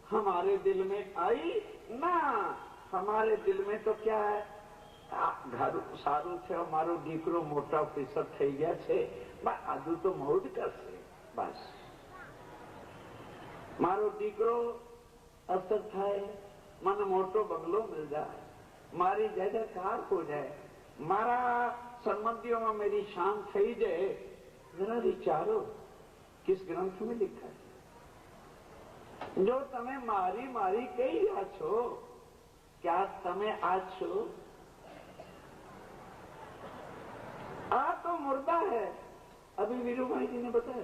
हमारे दिल में आई ना। हमारे दिल में तो क्या है, घर सारू છે મારો દીકરો મોટા ઓફિસર થઈ ગયા છે, આજુ તો મौज કરશે બસ. મારો દીકરો અસર થાય, મને મોટો બંગલો મિલ जाए, મારી જયકાર हो जाए, મારા संबंधियों में मेरी शान થઈ जाए. जरा विचारो किस ग्रंथ में लिखा है? जो તમે મારી મારી કહી રહ્યા છો, क्या તમે आज છો? आ तो मुर्दा है. अभी वीरू भाई जी ने बताया.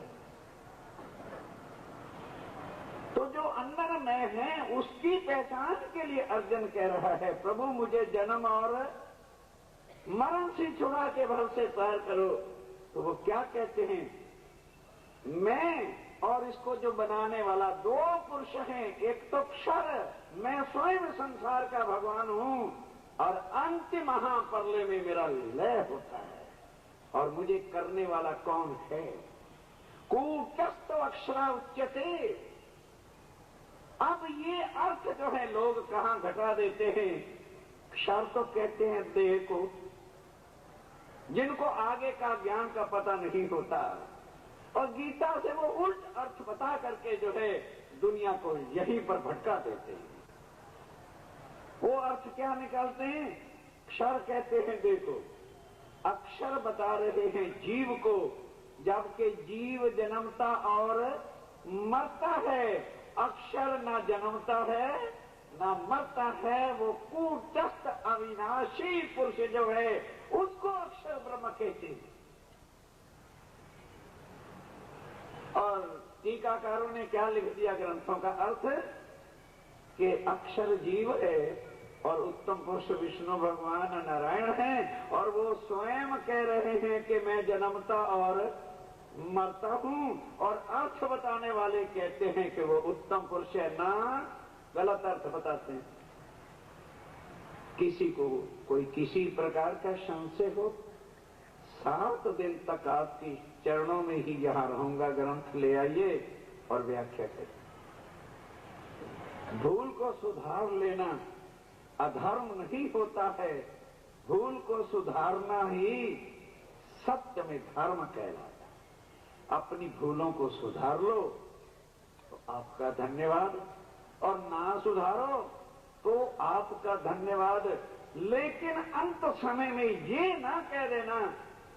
तो जो अंदर में है उसकी पहचान के लिए अर्जुन कह रहा है, प्रभु मुझे जन्म और मरण से छुड़ा के भव से पार करो. तो वो क्या कहते हैं, मैं और इसको जो बनाने वाला दो पुरुष हैं, एक तो क्षर, मैं स्वयं संसार का भगवान हूं, और अंतिम महाप्रलय में मेरा लय होता है. और मुझे करने वाला कौन है? कूटस्थ अक्षरा उच्यते. अब ये अर्थ जो है लोग कहां घटा देते हैं. क्षर तो कहते हैं देह को, जिनको आगे का ज्ञान का पता नहीं होता, और गीता से वो उल्ट अर्थ बता करके जो है दुनिया को यहीं पर भटका देते हैं. वो अर्थ क्या निकालते हैं? क्षर कहते हैं देखो, अक्षर बता रहे हैं जीव को, जबकि जीव जन्मता और मरता है, अक्षर ना जन्मता है ना मरता है. वो कूटस्थ अविनाशी पुरुष जो है उसको अक्षर ब्रह्म कहते हैं. और टीकाकारों ने क्या लिख दिया ग्रंथों का अर्थ, कि अक्षर जीव है और उत्तम पुरुष विष्णु भगवान नारायण हैं, और वो स्वयं कह रहे हैं कि मैं जन्मता और मरता हूं, और अर्थ बताने वाले कहते हैं कि वो उत्तम पुरुष है. ना, गलत अर्थ बताते हैं. किसी को कोई किसी प्रकार का संशय हो, 7 दिन तक आपकी चरणों में ही यहां रहूंगा. ग्रंथ ले आइए और व्याख्या करिए. भूल को सुधार लेना अधर्म नहीं होता है, भूल को सुधारना ही सत्य में धर्म कहलाता है. अपनी भूलों को सुधार लो तो आपका धन्यवाद, और ना सुधारो तो आपका धन्यवाद. लेकिन अंत समय में ये ना कह देना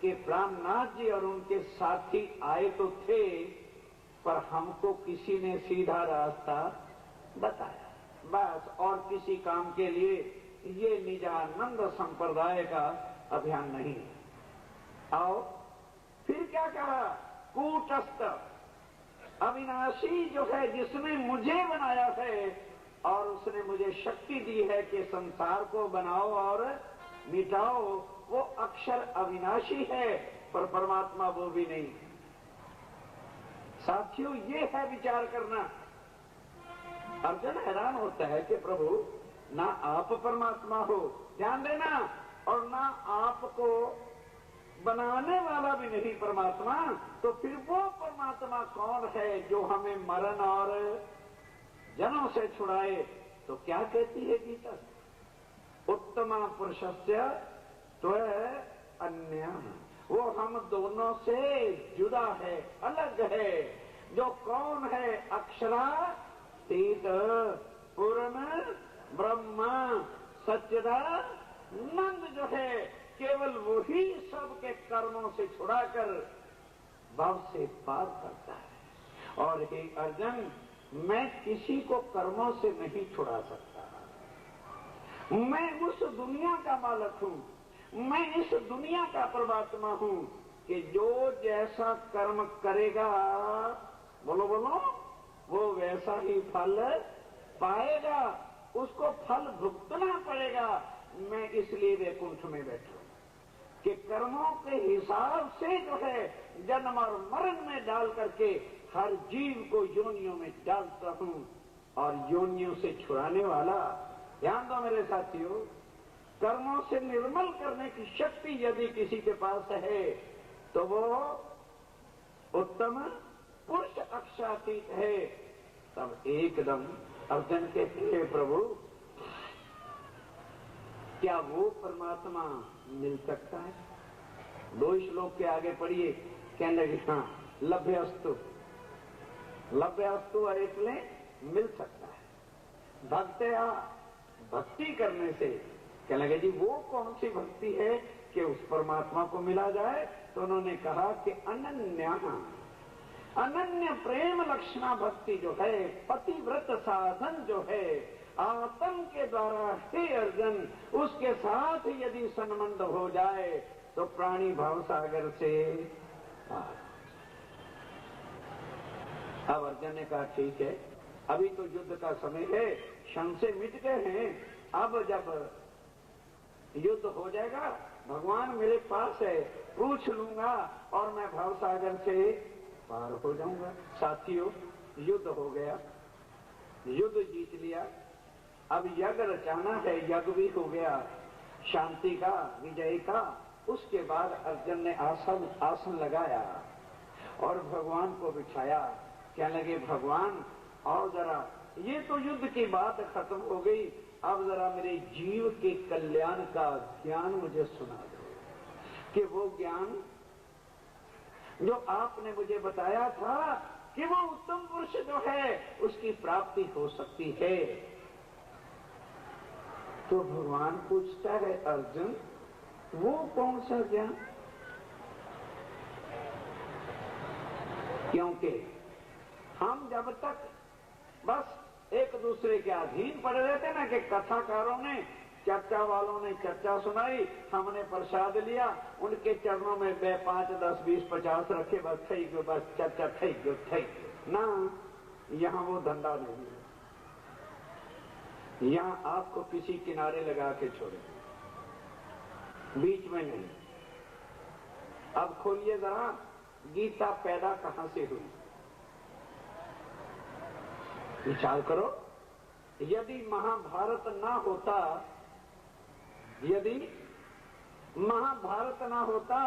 कि प्राणनाथ जी और उनके साथी आए तो थे, पर हमको किसी ने सीधा रास्ता बताया बस, और किसी काम के लिए ये निजानंद संप्रदाय का अभियान नहीं. आओ फिर क्या कहा, कूटस्थ अविनाशी जो है, जिसने मुझे बनाया है और उसने मुझे शक्ति दी है कि संसार को बनाओ और मिटाओ, वो अक्षर अविनाशी है, पर परमात्मा वो भी नहीं. साथियों, ये है विचार करना. अर्जुन हैरान होता है कि प्रभु ना आप परमात्मा हो, ध्यान देना, और ना आपको बनाने वाला भी नहीं परमात्मा, तो फिर वो परमात्मा कौन है जो हमें मरण और जन्म से छुड़ाए? तो क्या कहती है गीता? उत्तम पुरुषस्य त्वय अन्य. वो हम दोनों से जुदा है, अलग है. जो कौन है? अक्षरा तीत पूर्ण ब्रह्म सच्चिदानंद जो है, केवल वही सबके कर्मों से छुड़ाकर भव से पार करता है. और हे अर्जुन, मैं किसी को कर्मों से नहीं छुड़ा सकता. मैं उस दुनिया का मालिक हूं, मैं इस दुनिया का परमात्मा हूं, कि जो जैसा कर्म करेगा, बोलो बोलो, वो वैसा ही फल पाएगा. उसको फल भुगतना पड़ेगा. मैं इसलिए वैकुंठ में बैठा कि कर्मों के हिसाब से जो है जन्म और मरण में डाल करके हर जीव को योनियों में डालता हूं, और योनियों से छुड़ाने वाला. ध्यान दो मेरे साथियों, कर्मों से निर्मल करने की शक्ति यदि किसी के पास है तो वो उत्तम पुरुष अक्षातीत है. तब एकदम अर्जुन कहते हैं प्रभु क्या वो परमात्मा मिल सकता है? 2 श्लोक के आगे पढ़िए, कहने लगे हाँ लभ्यस्तु એટલે मिल सकता है। भक्तया भक्ति करने से कहने लगे जी वो कौन सी भक्ति है कि उस परमात्मा को मिला जाए? तो उन्होंने कहा कि अनन्य प्रेम लक्षणा भक्ति जो है, पतिव्रत साधन जो है, आत्म के द्वारा हे अर्जुन उसके साथ यदि संबंध हो जाए तो प्राणी भाव सागर से पार। अब अर्जुन ने कहा ठीक है, अभी तो युद्ध का समय है, क्षण से मिट गए हैं, अब जब युद्ध हो जाएगा भगवान मेरे पास है, पूछ लूंगा और मैं भाव सागर से पार हो जाऊंगा। साथियों युद्ध हो गया, युद्ध जीत लिया, अब यज्ञ रचाना है, यज्ञ भी हो गया शांति का, विजय का। उसके बाद अर्जुन ने आसन लगाया और भगवान को बिठाया। कहने लगे भगवान और जरा, ये तो युद्ध की बात खत्म हो गई, अब जरा मेरे जीव के कल्याण का ज्ञान मुझे सुना दो कि वो ज्ञान जो आपने मुझे बताया था कि वो उत्तम पुरुष जो है उसकी प्राप्ति हो सकती है। तो भगवान पूछता है अर्जुन वो कौन सा ज्ञान? क्योंकि हम जब तक बस एक दूसरे के अधीन पड़े रहते ना कि कथाकारों ने, चर्चा वालों ने चर्चा सुनाई, हमने प्रसाद लिया, उनके चरणों में 5, 10, 20, 50 रखे, बस थई गयो, बस चर्चा थई गयो ना। यहाँ वो धंधा नहीं है, यहाँ आपको किसी किनारे लगा के छोड़े, बीच में नहीं। अब खोलिए जरा, गीता पैदा कहां से हुई? विचार करो, यदि महाभारत ना होता, यदि महाभारत ना होता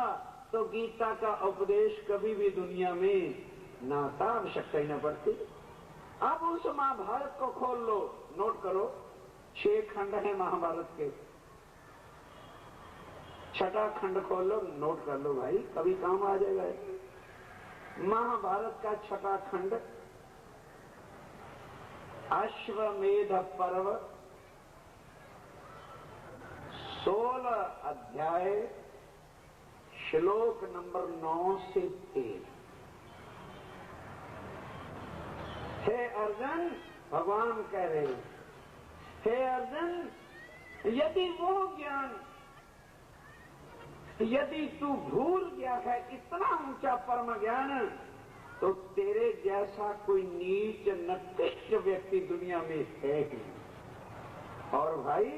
तो गीता का उपदेश कभी भी दुनिया में ना था, आवश्यकता ही न पड़ती। अब उस महाभारत को खोल लो, नोट करो, 6 खंड है महाभारत के, 6ठा खंड खोल लो, नोट कर लो भाई, कभी काम आ जाएगा। महाभारत का 6ठा खंड अश्वमेध पर्व 16 अध्याय श्लोक नंबर 9 से 13। हे अर्जुन, भगवान कह रहे हैं, हे अर्जुन यदि वो ज्ञान, यदि तू भूल गया है इतना ऊंचा परम ज्ञान, तो तेरे जैसा कोई नीच निकृष्ट व्यक्ति दुनिया में है ही। और भाई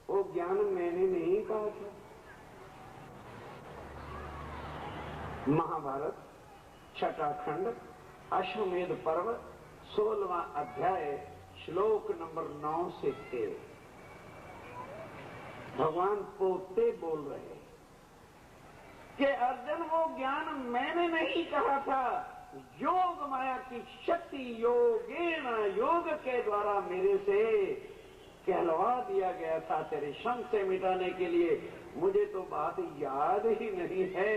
वो ज्ञान मैंने नहीं कहा था। महाभारत 6ठा खंड अश्वमेध पर्व 16वां अध्याय श्लोक नंबर 9 से 13। भगवान पोते बोल रहे हैं कि अर्जुन वो ज्ञान मैंने नहीं कहा था, योग माया की शक्ति योगेन, योग के द्वारा मेरे से कहलवा दिया गया था तेरे संशय मिटाने के लिए। मुझे तो बात याद ही नहीं है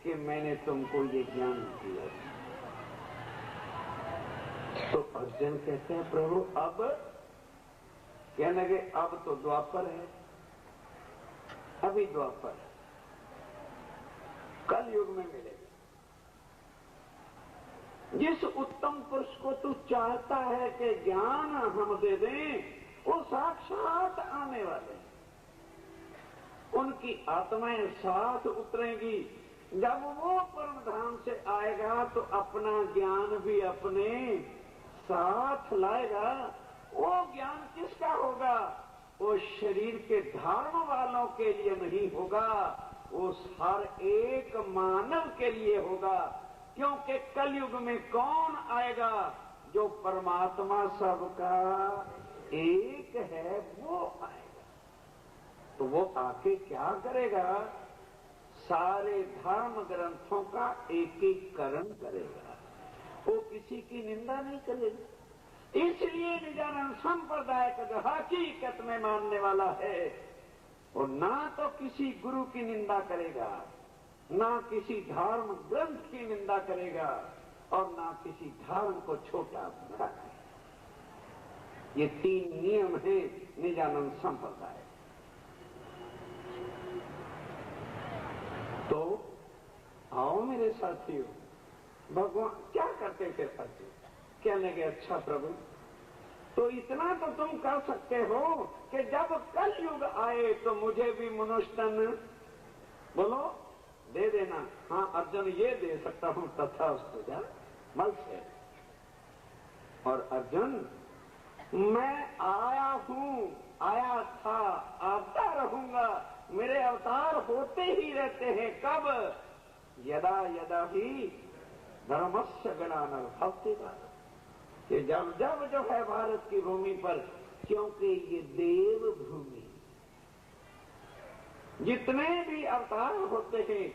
कि मैंने तुमको ये ज्ञान दिया। तो अर्जुन कहते हैं प्रभु अब, कहने लगे अब तो द्वापर है, अभी द्वापर है, कल युग में मिलेगा। जिस उत्तम पुरुष को तू चाहता है कि ज्ञान हम दे दें, वो साक्षात आने वाले, उनकी आत्माएं साथ उतरेंगी। जब वो परम धाम से आएगा तो अपना ज्ञान भी अपने साथ लाएगा। वो ज्ञान किसका होगा? वो शरीर के धारण वालों के लिए नहीं होगा, वो हर एक मानव के लिए होगा। क्योंकि कलयुग में कौन आएगा? जो परमात्मा सबका एक है वो आएगा। तो वो आके क्या करेगा? सारे धर्म ग्रंथों का एकीकरण करेगा। वो किसी की निंदा नहीं करेगा, इसलिए निजानंद संप्रदाय का जो हकीकत में मानने वाला है वो ना तो किसी गुरु की निंदा करेगा, ना किसी धर्म ग्रंथ की निंदा करेगा और ना किसी धर्म को छोटा बड़ा करेगा। ये 3 नियम है निजानंद संप्रदाय। तो आओ मेरे साथियों, भगवान क्या करते थे अर्जुन? कहने लगे अच्छा प्रभु, तो इतना तो तुम कर सकते हो कि जब कल युग आए तो मुझे भी मनुष्य तन बोलो दे देना। हाँ अर्जुन ये दे सकता हूं, तथास्तु जा बल से। और अर्जुन मैं आया हूं, आया था, आता रहूंगा, मेरे अवतार होते ही रहते हैं। कब? यदा यदा ही धर्मस्य गणान भक्ति का, कि जब जब जो है भारत की भूमि पर, क्योंकि ये देव भूमि, जितने भी अवतार होते हैं,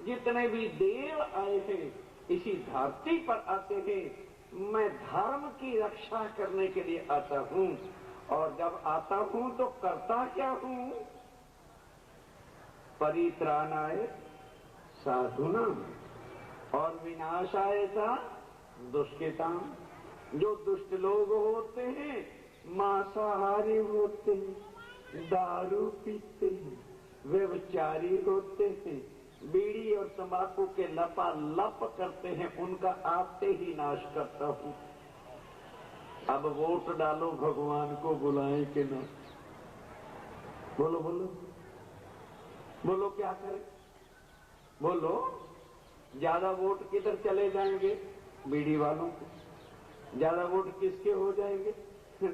जितने भी देव आए हैं, इसी धरती पर आते हैं। मैं धर्म की रक्षा करने के लिए आता हूं, और जब आता हूं तो करता क्या हूं? परित्राणाय साधूनाम और विनाशाय सा दुष्कृताम। जो दुष्ट लोग होते हैं, मांसाहारी होते हैं, दारू पीते हैं, व्यभिचारी होते हैं, बीड़ी और तंबाकू के लपालप करते हैं, उनका आते ही नाश करता हूं। अब वोट डालो, भगवान को बुलाएं कि ना? बोलो बोलो बोलो, क्या करें? बोलो, ज्यादा वोट किधर चले जाएंगे? बीड़ी वालों के। ज्यादा वोट किसके हो जाएंगे?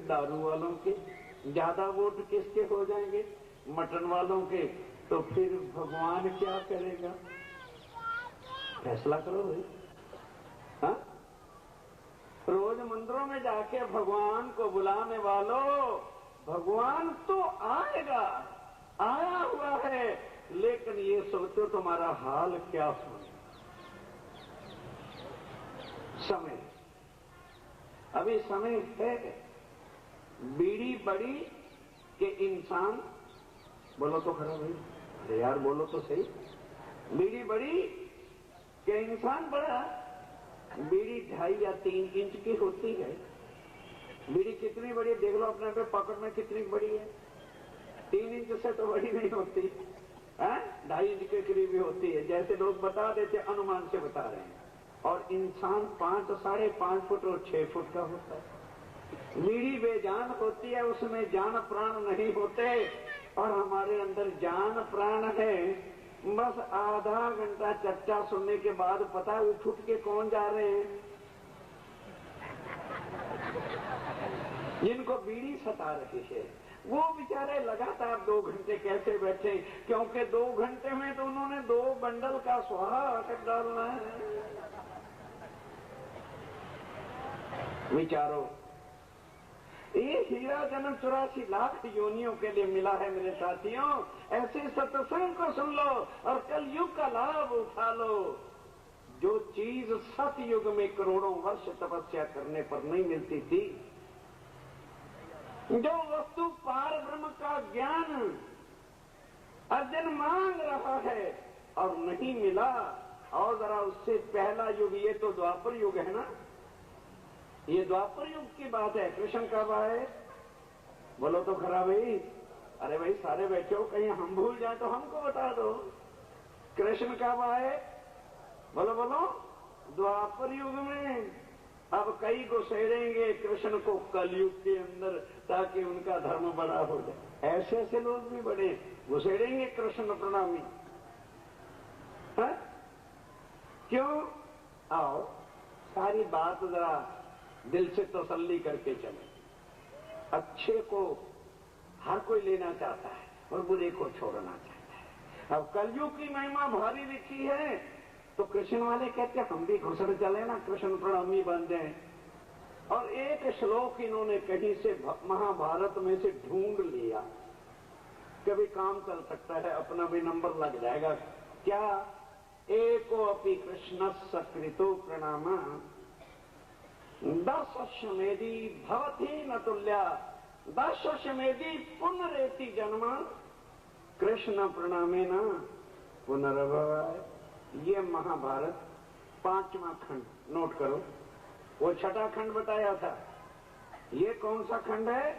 दारू वालों के। ज्यादा वोट किसके हो जाएंगे? मटन वालों के। तो फिर भगवान क्या करेगा? फैसला करो भाई। हाँ, रोज मंदिरों में जाके भगवान को बुलाने वालों, भगवान तो आएगा, आया हुआ है, लेकिन ये सोचो तुम्हारा हाल क्या हो। समय, अभी समय है, बीड़ी बड़ी के इंसान, बोलो तो खरा भाई, अरे यार बोलो तो सही, बीड़ी बड़ी के इंसान बड़ा। बीड़ी 2.5 या 3 इंच की होती है। बीड़ी कितनी बड़ी है देख लो अपने पे, पॉकेट में कितनी बड़ी है? 3 इंच से तो बड़ी नहीं होती है, 2.5 इंच के करीब भी होती है, जैसे लोग बता देते, अनुमान से बता रहे हैं। और इंसान 5, 5.5 फुट और 6 फुट का होता है। बीड़ी बेजान होती है, उसमें जान प्राण नहीं होते, और हमारे अंदर जान प्राण है। बस आधा घंटा चर्चा सुनने के बाद पता उठ के कौन जा रहे हैं? जिनको बीड़ी सता रही है, वो बेचारे लगातार 2 घंटे कैसे बैठे? क्योंकि 2 घंटे में तो उन्होंने 2 बंडल का स्वाहा डालना है। विचारो, ये हीरा जन्म 84 लाख योनियों के लिए मिला है मेरे साथियों। ऐसे सत्संग को सुन लो और कल युग का लाभ उठा लो। जो चीज सतयुग में करोड़ों वर्ष तपस्या करने पर नहीं मिलती थी, जो वस्तु पार ब्रह्म का ज्ञान अर्जुन मांग रहा है और नहीं मिला, और जरा उससे पहला युग, ये तो द्वापर युग है ना, ये द्वापर युग की बात है। कृष्ण कब आए? बोलो तो खरा भाई। अरे भाई सारे बैठे हो, कहीं हम भूल जाए तो हमको बता दो। कृष्ण कब आए? बोलो बोलो। द्वापर युग में। अब कई को सहेड़ेंगे कृष्ण को कलयुग के अंदर, ताकि उनका धर्म बड़ा हो जाए। ऐसे ऐसे लोग भी बड़े घुसेड़ेंगे कृष्ण प्रणामी। है? क्यों? आओ सारी बात जरा दिल से तसल्ली करके चले। अच्छे को हर कोई लेना चाहता है और बुरे को छोड़ना चाहता है। अब कलयुग की महिमा भारी लिखी है, तो कृष्ण वाले कहते हैं हम भी घुसड़ चले ना, कृष्ण प्रणामी बन जाए। और एक श्लोक इन्होंने कहीं से महाभारत में से ढूंढ लिया, कभी काम चल सकता है, अपना भी नंबर लग जाएगा। क्या? एको अपि कृष्ण सकृतो प्रणाम दशमेधी भवती न तुल्या, दशमेधी पुनरेति जन्म, कृष्ण प्रणामे न पुनर्भवाय। ये महाभारत 5वां खंड नोट करो। वो 6ठा खंड बताया था, ये कौन सा खंड है?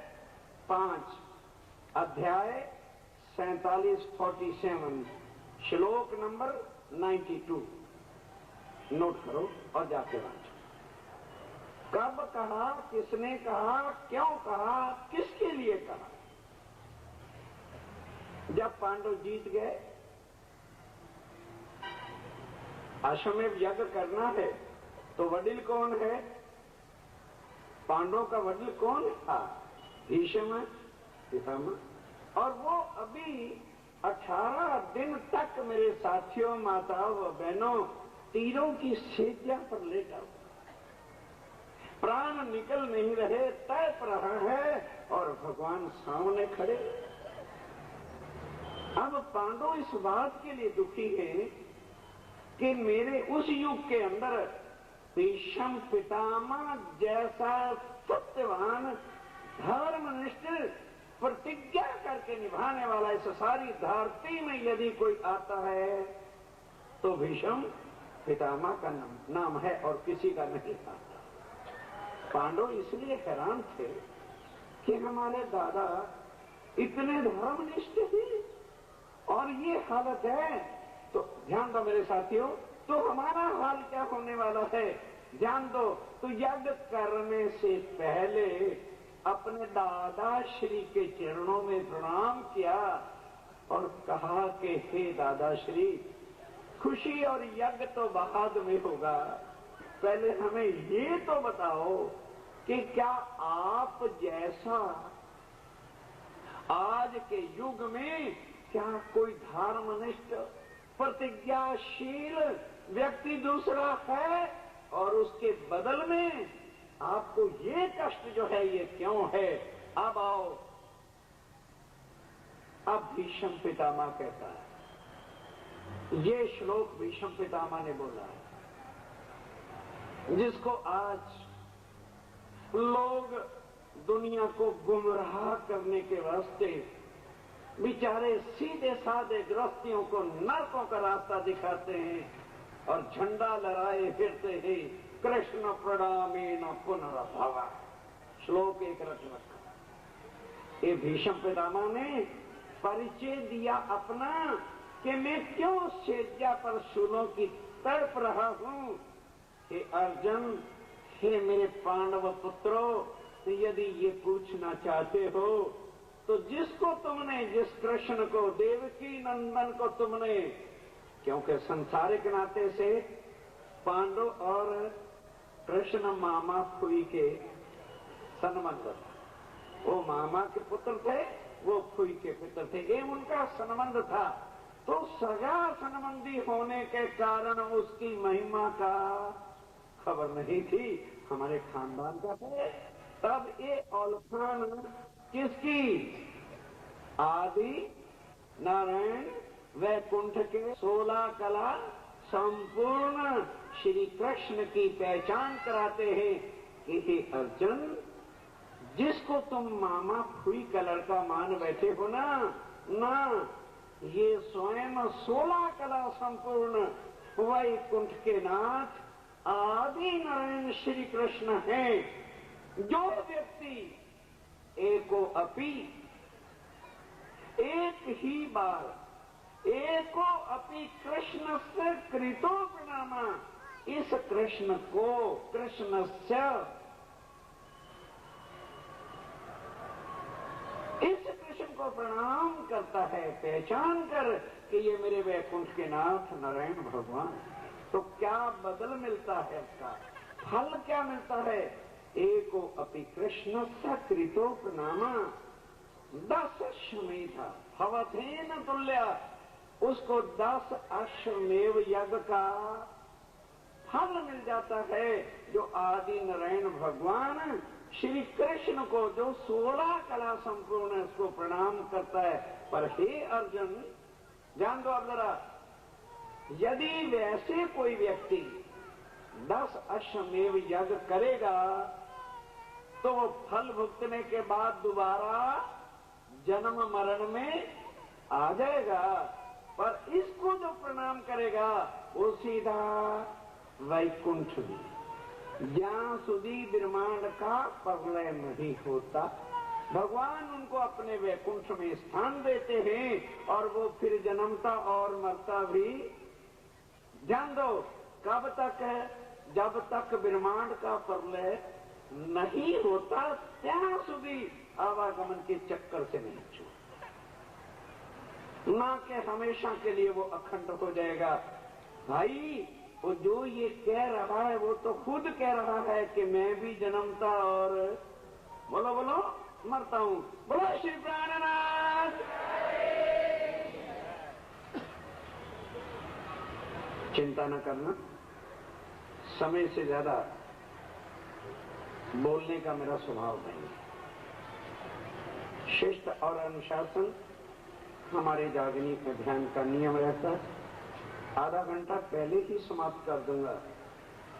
5, अध्याय 47 श्लोक नंबर 92 नोट करो और जाके वांचो। कब कहा, किसने कहा, क्यों कहा, किसके लिए कहा? जब पांडव जीत गए, अश्वमेध यज्ञ करना है, तो वडिल कौन है? पांडवों का वडिल कौन था? भीष्म पितामह। और वो अभी 18 दिन तक मेरे साथियों, माताओं व बहनों, तीरों की सेजा पर लेटा हुआ, प्राण निकल नहीं रहे, तड़प रहा है, और भगवान सामने खड़े। अब पांडव इस बात के लिए दुखी हैं कि मेरे उस युग के अंदर भीष्म पितामह जैसा सत्यवान, धर्मनिष्ठ, प्रतिज्ञा करके निभाने वाला इस सारी धरती में यदि कोई आता है तो भीष्म पितामह का नाम है और किसी का नहीं आता। पांडव इसलिए हैरान थे कि हमारे दादा इतने धर्मनिष्ठ हैं और ये हालत है, तो ध्यान दो मेरे साथियों, तो हमारा हाल क्या होने वाला है ध्यान दो। तो यज्ञ करने से पहले अपने दादा श्री के चरणों में प्रणाम किया और कहा कि हे दादा श्री, खुशी और यज्ञ तो बाद में होगा, पहले हमें ये तो बताओ कि क्या आप जैसा आज के युग में क्या कोई धर्मनिष्ठ, प्रतिज्ञाशील व्यक्ति दूसरा है, और उसके बदल में आपको ये कष्ट जो है ये क्यों है? अब आओ। अब भीष्म पितामह कहता है, ये श्लोक भीष्म पितामह ने बोला है, जिसको आज लोग दुनिया को गुमराह करने के वास्ते बेचारे सीधे साधे गृहस्थियों को नरकों का रास्ता दिखाते हैं और झंडा लहराए फिरते हैं, कृष्ण प्रणामेन पुनर्भवा। श्लोक एक रख रखा। ये भीष्म पितामह ने परिचय दिया अपना कि मैं क्यों सेजा पर शूलों की तड़प रहा हूं। हे अर्जुन, हे मेरे पांडव पुत्रों, तो यदि ये पूछना चाहते हो तो जिसको तुमने, जिस कृष्ण को, देवकी नंदन को तुमने, क्योंकि संसारिक नाते से पांडव और कृष्ण मामा फुई के संबंध था, वो मामा के पुत्र थे, वो फुई के पुत्र थे, ये उनका संबंध था। तो सगा संबंधी होने के कारण उसकी महिमा का खबर नहीं थी, हमारे खानदान का है। तब ये औलखान किसकी? आदि नारायण वैकुंठ के 16 कला संपूर्ण श्री कृष्ण की पहचान कराते हैं कि हे अर्जुन, जिसको तुम मामा फुई का लड़का मान बैठे हो ना, ये स्वयं 16 कला संपूर्ण वैकुंठ के नाथ आदि नारायण श्री कृष्ण हैं। जो व्यक्ति एको अपि, एक ही बार, एको अपि कृष्ण से कृतो प्रणामा, इस कृष्ण को, कृष्णस्य, इस कृष्ण को प्रणाम करता है, पहचान कर कि ये मेरे वैकुंठ के नाथ नारायण भगवान। तो क्या बदल मिलता है, उसका फल क्या मिलता है? एको अपि कृष्ण कृतो प्रणामा 10 अश्वमेध भवतेन तुल्य, उसको 10 अश्वमेव यज्ञ का फल मिल जाता है। जो आदि नारायण भगवान श्री कृष्ण को, जो 16 कला संपूर्ण है, उसको प्रणाम करता है। पर हे अर्जुन, जान दो अब जरा, यदि वैसे कोई व्यक्ति 10 अश्वमेव यज्ञ करेगा तो वो फल भुगतने के बाद दोबारा जन्म मरण में आ जाएगा। पर इसको जो प्रणाम करेगा वो सीधा वैकुंठ में, जहां सुधी ब्रह्मांड का प्रलय नहीं होता, भगवान उनको अपने वैकुंठ में स्थान देते हैं और वो फिर जन्मता और मरता भी। ध्यान दो, कब तक है? जब तक ब्रह्मांड का प्रलय नहीं होता ત્યાં સુધી आवागमन के चक्कर से नहीं छूटता, ना कि हमेशा के लिए वो अखंड हो जाएगा। भाई वो जो ये कह रहा है वो तो खुद कह रहा है कि मैं भी जन्मता और बोलो बोलो मरता हूं। बोलो श्री प्राणनाथ। चिंता न करना, समय से ज्यादा बोलने का मेरा स्वभाव नहीं। शिष्ट और अनुशासन हमारे जागने के ध्यान का नियम रहता है। आधा घंटा पहले ही समाप्त कर दूंगा,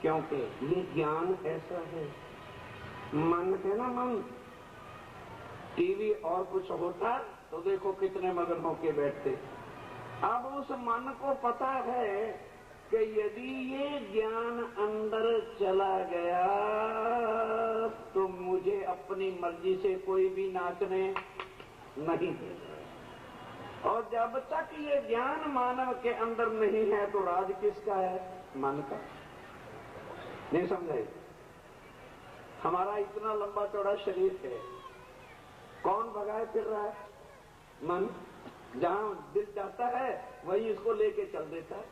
क्योंकि ये ज्ञान ऐसा है। मन है ना, मन टीवी और कुछ होता तो देखो कितने मगन होके बैठते। अब उस मन को पता है कि यदि ये ज्ञान अंदर चला गया तो मुझे अपनी मर्जी से कोई भी नाचने नहीं देगा। और जब तक ये ज्ञान मानव के अंदर नहीं है तो राज किसका है? मन का। नहीं समझे? हमारा इतना लंबा चौड़ा शरीर है, कौन भगाए फिर रहा है? मन। जहां दिल चाहता है वही इसको लेके चल देता है,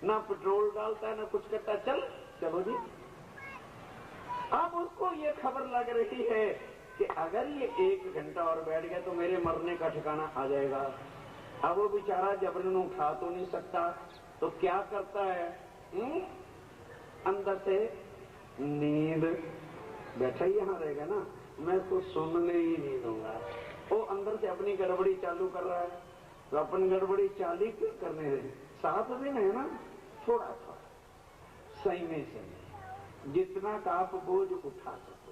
ना पेट्रोल डालता है ना कुछ करता। चलो जी। अब उसको ये खबर लग रही है कि अगर ये 1 घंटा और बैठ गया तो मेरे मरने का ठिकाना आ जाएगा। अब वो बेचारा जबरन उठा तो नहीं सकता, तो क्या करता है? अंदर से नींद, बैठा ही यहां रहेगा ना, मैं इसको सुनने ही नहीं दूंगा। वो अंदर से अपनी गड़बड़ी चालू कर रहा है, तो अपन गड़बड़ी चालू क्यों करने हैं? 7 दिन है ना, थोड़ा थोड़ा सही में सही, जितना का आप बोझ उठा सको।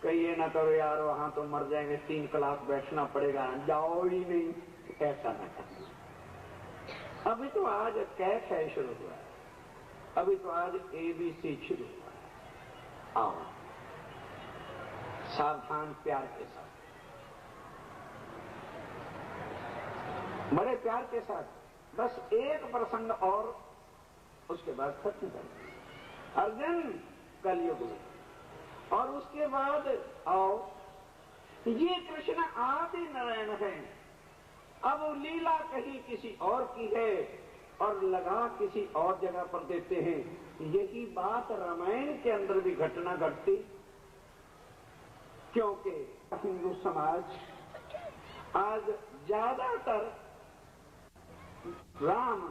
कहिए ना करो यार वहां तो मर जाएंगे, 3 क्लास बैठना पड़ेगा, जाओ ही नहीं, ऐसा ना करना। अभी तो आज कैफ है शुरू हुआ है, अभी तो आज ABC शुरू हुआ है। आओ सावधान, प्यार के साथ, बड़े प्यार के साथ। बस एक प्रसंग और, उसके बाद खत्म कर। अर्जुन कलयुग में, और उसके बाद आओ, ये कृष्ण आदि नारायण है। अब लीला कहीं किसी और की है और लगा किसी और जगह पर देते हैं। यही बात रामायण के अंदर भी घटना घटती, क्योंकि हिंदू समाज आज ज्यादातर राम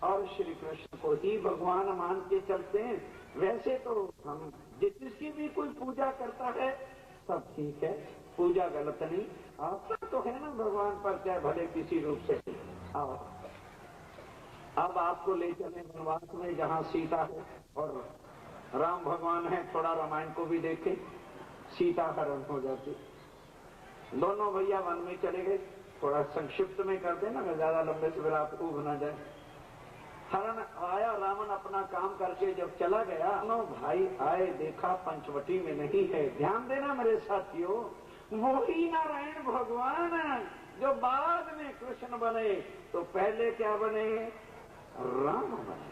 और श्री कृष्ण को ही भगवान मान के चलते हैं। वैसे तो हम जिसकी भी कोई पूजा करता है सब ठीक है, पूजा गलत नहीं। आपका तो है ना भगवान पर, चाहे भले किसी रूप से। आओ अब आपको ले चले वनवास में, जहाँ सीता है और राम भगवान है। थोड़ा रामायण को भी देखें, सीता हरण हो जाती, दोनों भैया वन में चले गए। थोड़ा संक्षिप्त में कर देना, ज्यादा लंबे से फिर आप उब ना जाए। हरण आया, रावण अपना काम करके जब चला गया, दोनों भाई आए, देखा पंचवटी में नहीं है। ध्यान देना मेरे साथियों, वही नारायण भगवान जो बाद में कृष्ण बने, तो पहले क्या बने? राम बने।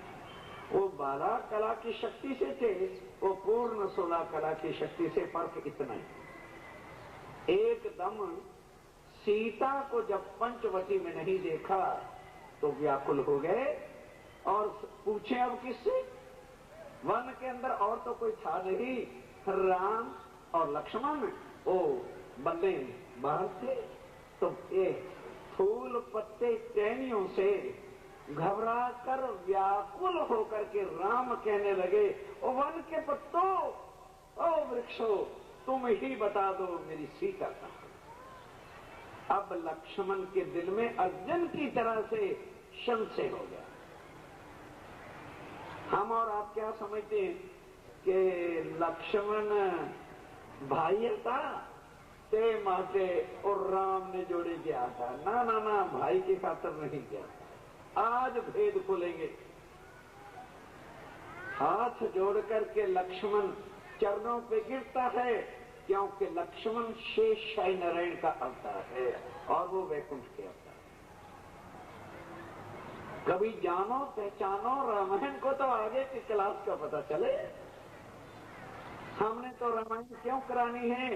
वो 12 कला की शक्ति से थे, वो पूर्ण 16 कला की शक्ति से। फर्क इतना ही, एकदम सीता को जब पंचवटी में नहीं देखा तो व्याकुल हो गए और पूछे अब किससे? वन के अंदर और तो कोई था नहीं, राम और लक्ष्मण ओ बंदे बाहर थे। तो ये फूल पत्ते टहनियों से घबरा कर व्याकुल होकर के राम कहने लगे, ओ वन के पत्तों, ओ वृक्षों, तुम ही बता दो मेरी सीता कहाँ। अब लक्ष्मण के दिल में अर्जुन की तरह से संशय हो गया। हम और आप क्या समझते हैं कि लक्ष्मण भाई था ते माटे और राम ने जोड़े गया था। ना ना ना, भाई की खातर नहीं गया। आज भेद खोलेंगे। हाथ जोड़ करके लक्ष्मण चरणों पे गिरता है, क्योंकि लक्ष्मण शेष शाही नारायण का अवतार है और वो वैकुंठ के अवतार। कभी जानो पहचानो रामायण को तो आगे की क्लास का पता चले। हमने तो रामायण क्यों करानी है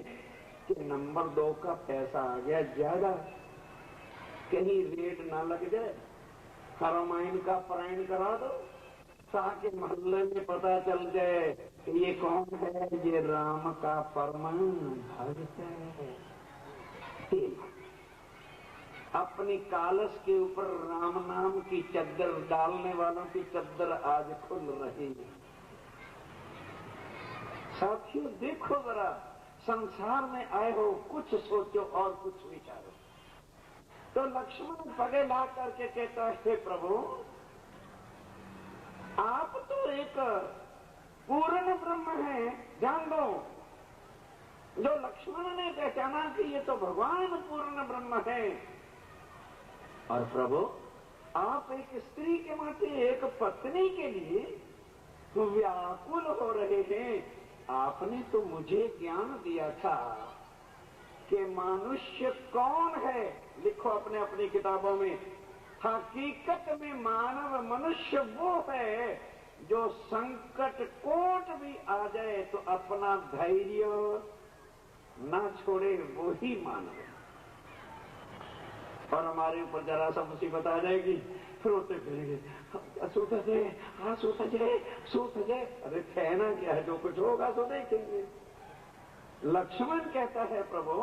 कि नंबर 2 का पैसा आ गया ज्यादा, कहीं रेट ना लग जाए। रामायण का पारायण करा दो ताकि मोहल्ले में पता चल जाए कि ये कौन है, ये राम का परम भक्त है। अपनी कालस के ऊपर राम नाम की चद्दर डालने वालों की चद्दर आज खुल रही है। साथियों देखो जरा, संसार में आए हो, कुछ सोचो और कुछ विचारो। तो लक्ष्मण पगे ला करके कहता है, प्रभु आप तो एक पूर्ण ब्रह्म है, जान दो। जो लक्ष्मण ने पहचाना कि ये तो भगवान पूर्ण ब्रह्म है। और प्रभु आप एक स्त्री के नाते, एक पत्नी के लिए व्याकुल हो रहे हैं। आपने तो मुझे ज्ञान दिया था कि मनुष्य कौन है। लिखो अपने अपनी किताबों में, हकीकत में मानव मनुष्य वो है जो संकट कोट भी आ जाए तो अपना धैर्य ना छोड़े, वो ही मानव है। और हमारे ऊपर जरा सा मुसीबत आ जाएगी, फिर रोते फिरेंगे, सूत जाए। अरे कहना क्या है, जो कुछ होगा तो देखेंगे। लक्ष्मण कहता है, प्रभु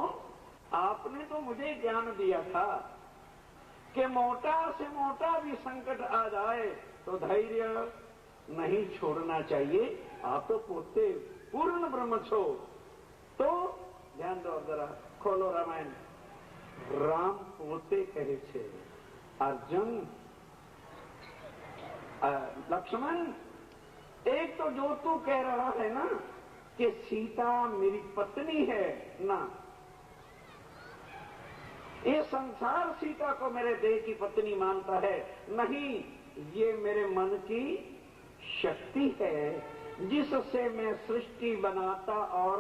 आपने तो मुझे ज्ञान दिया था कि मोटा से मोटा भी संकट आ जाए तो धैर्य नहीं छोड़ना चाहिए। आप तो पोते पूर्ण ब्रह्म छो। तो ध्यान दो जरा, खोलो रामायण। राम पोते कहे छे, अर्जुन लक्ष्मण एक तो जो तू कह रहा है ना कि सीता मेरी पत्नी है ना, ये संसार सीता को मेरे देह की पत्नी मानता है, नहीं, ये मेरे मन की शक्ति है जिससे मैं सृष्टि बनाता और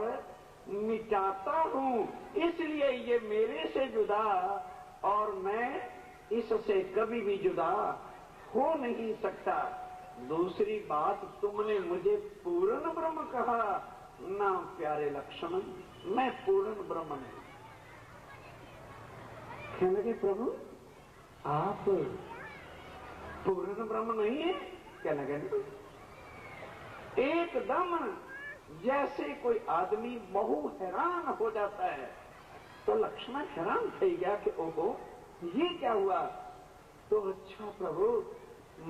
मिटाता हूं। इसलिए ये मेरे से जुदा और मैं इससे कभी भी जुदा हो नहीं सकता। दूसरी बात, तुमने मुझे पूर्ण ब्रह्म कहा ना प्यारे लक्ष्मण, मैं पूर्ण ब्रह्म नहीं। कहने लगे, प्रभु आप पूर्ण ब्रह्म नहीं है। कहने लगे, एकदम जैसे कोई आदमी बहु हैरान हो जाता है, तो लक्ष्मण हैरान થઈ गया कि ओहो ये क्या हुआ। तो अच्छा प्रभु,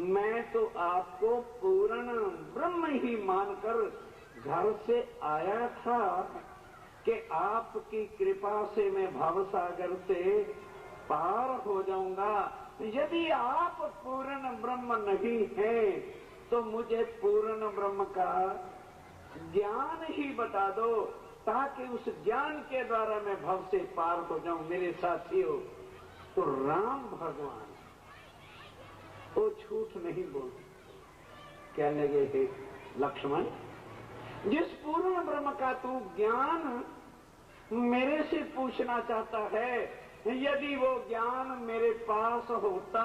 मैं तो आपको पूर्ण ब्रह्म ही मानकर घर से आया था कि आपकी कृपा से मैं भवसागर से पार हो जाऊंगा। यदि आप पूर्ण ब्रह्म नहीं हैं तो मुझे पूर्ण ब्रह्म का ज्ञान ही बता दो ताकि उस ज्ञान के द्वारा मैं भव से पार हो जाऊं। मेरे साथियों, तो राम भगवान वो झूठ नहीं बोलते। कहने लगे, हे लक्ष्मण, जिस पूर्ण ब्रह्म का तू ज्ञान मेरे से पूछना चाहता है, यदि वो ज्ञान मेरे पास होता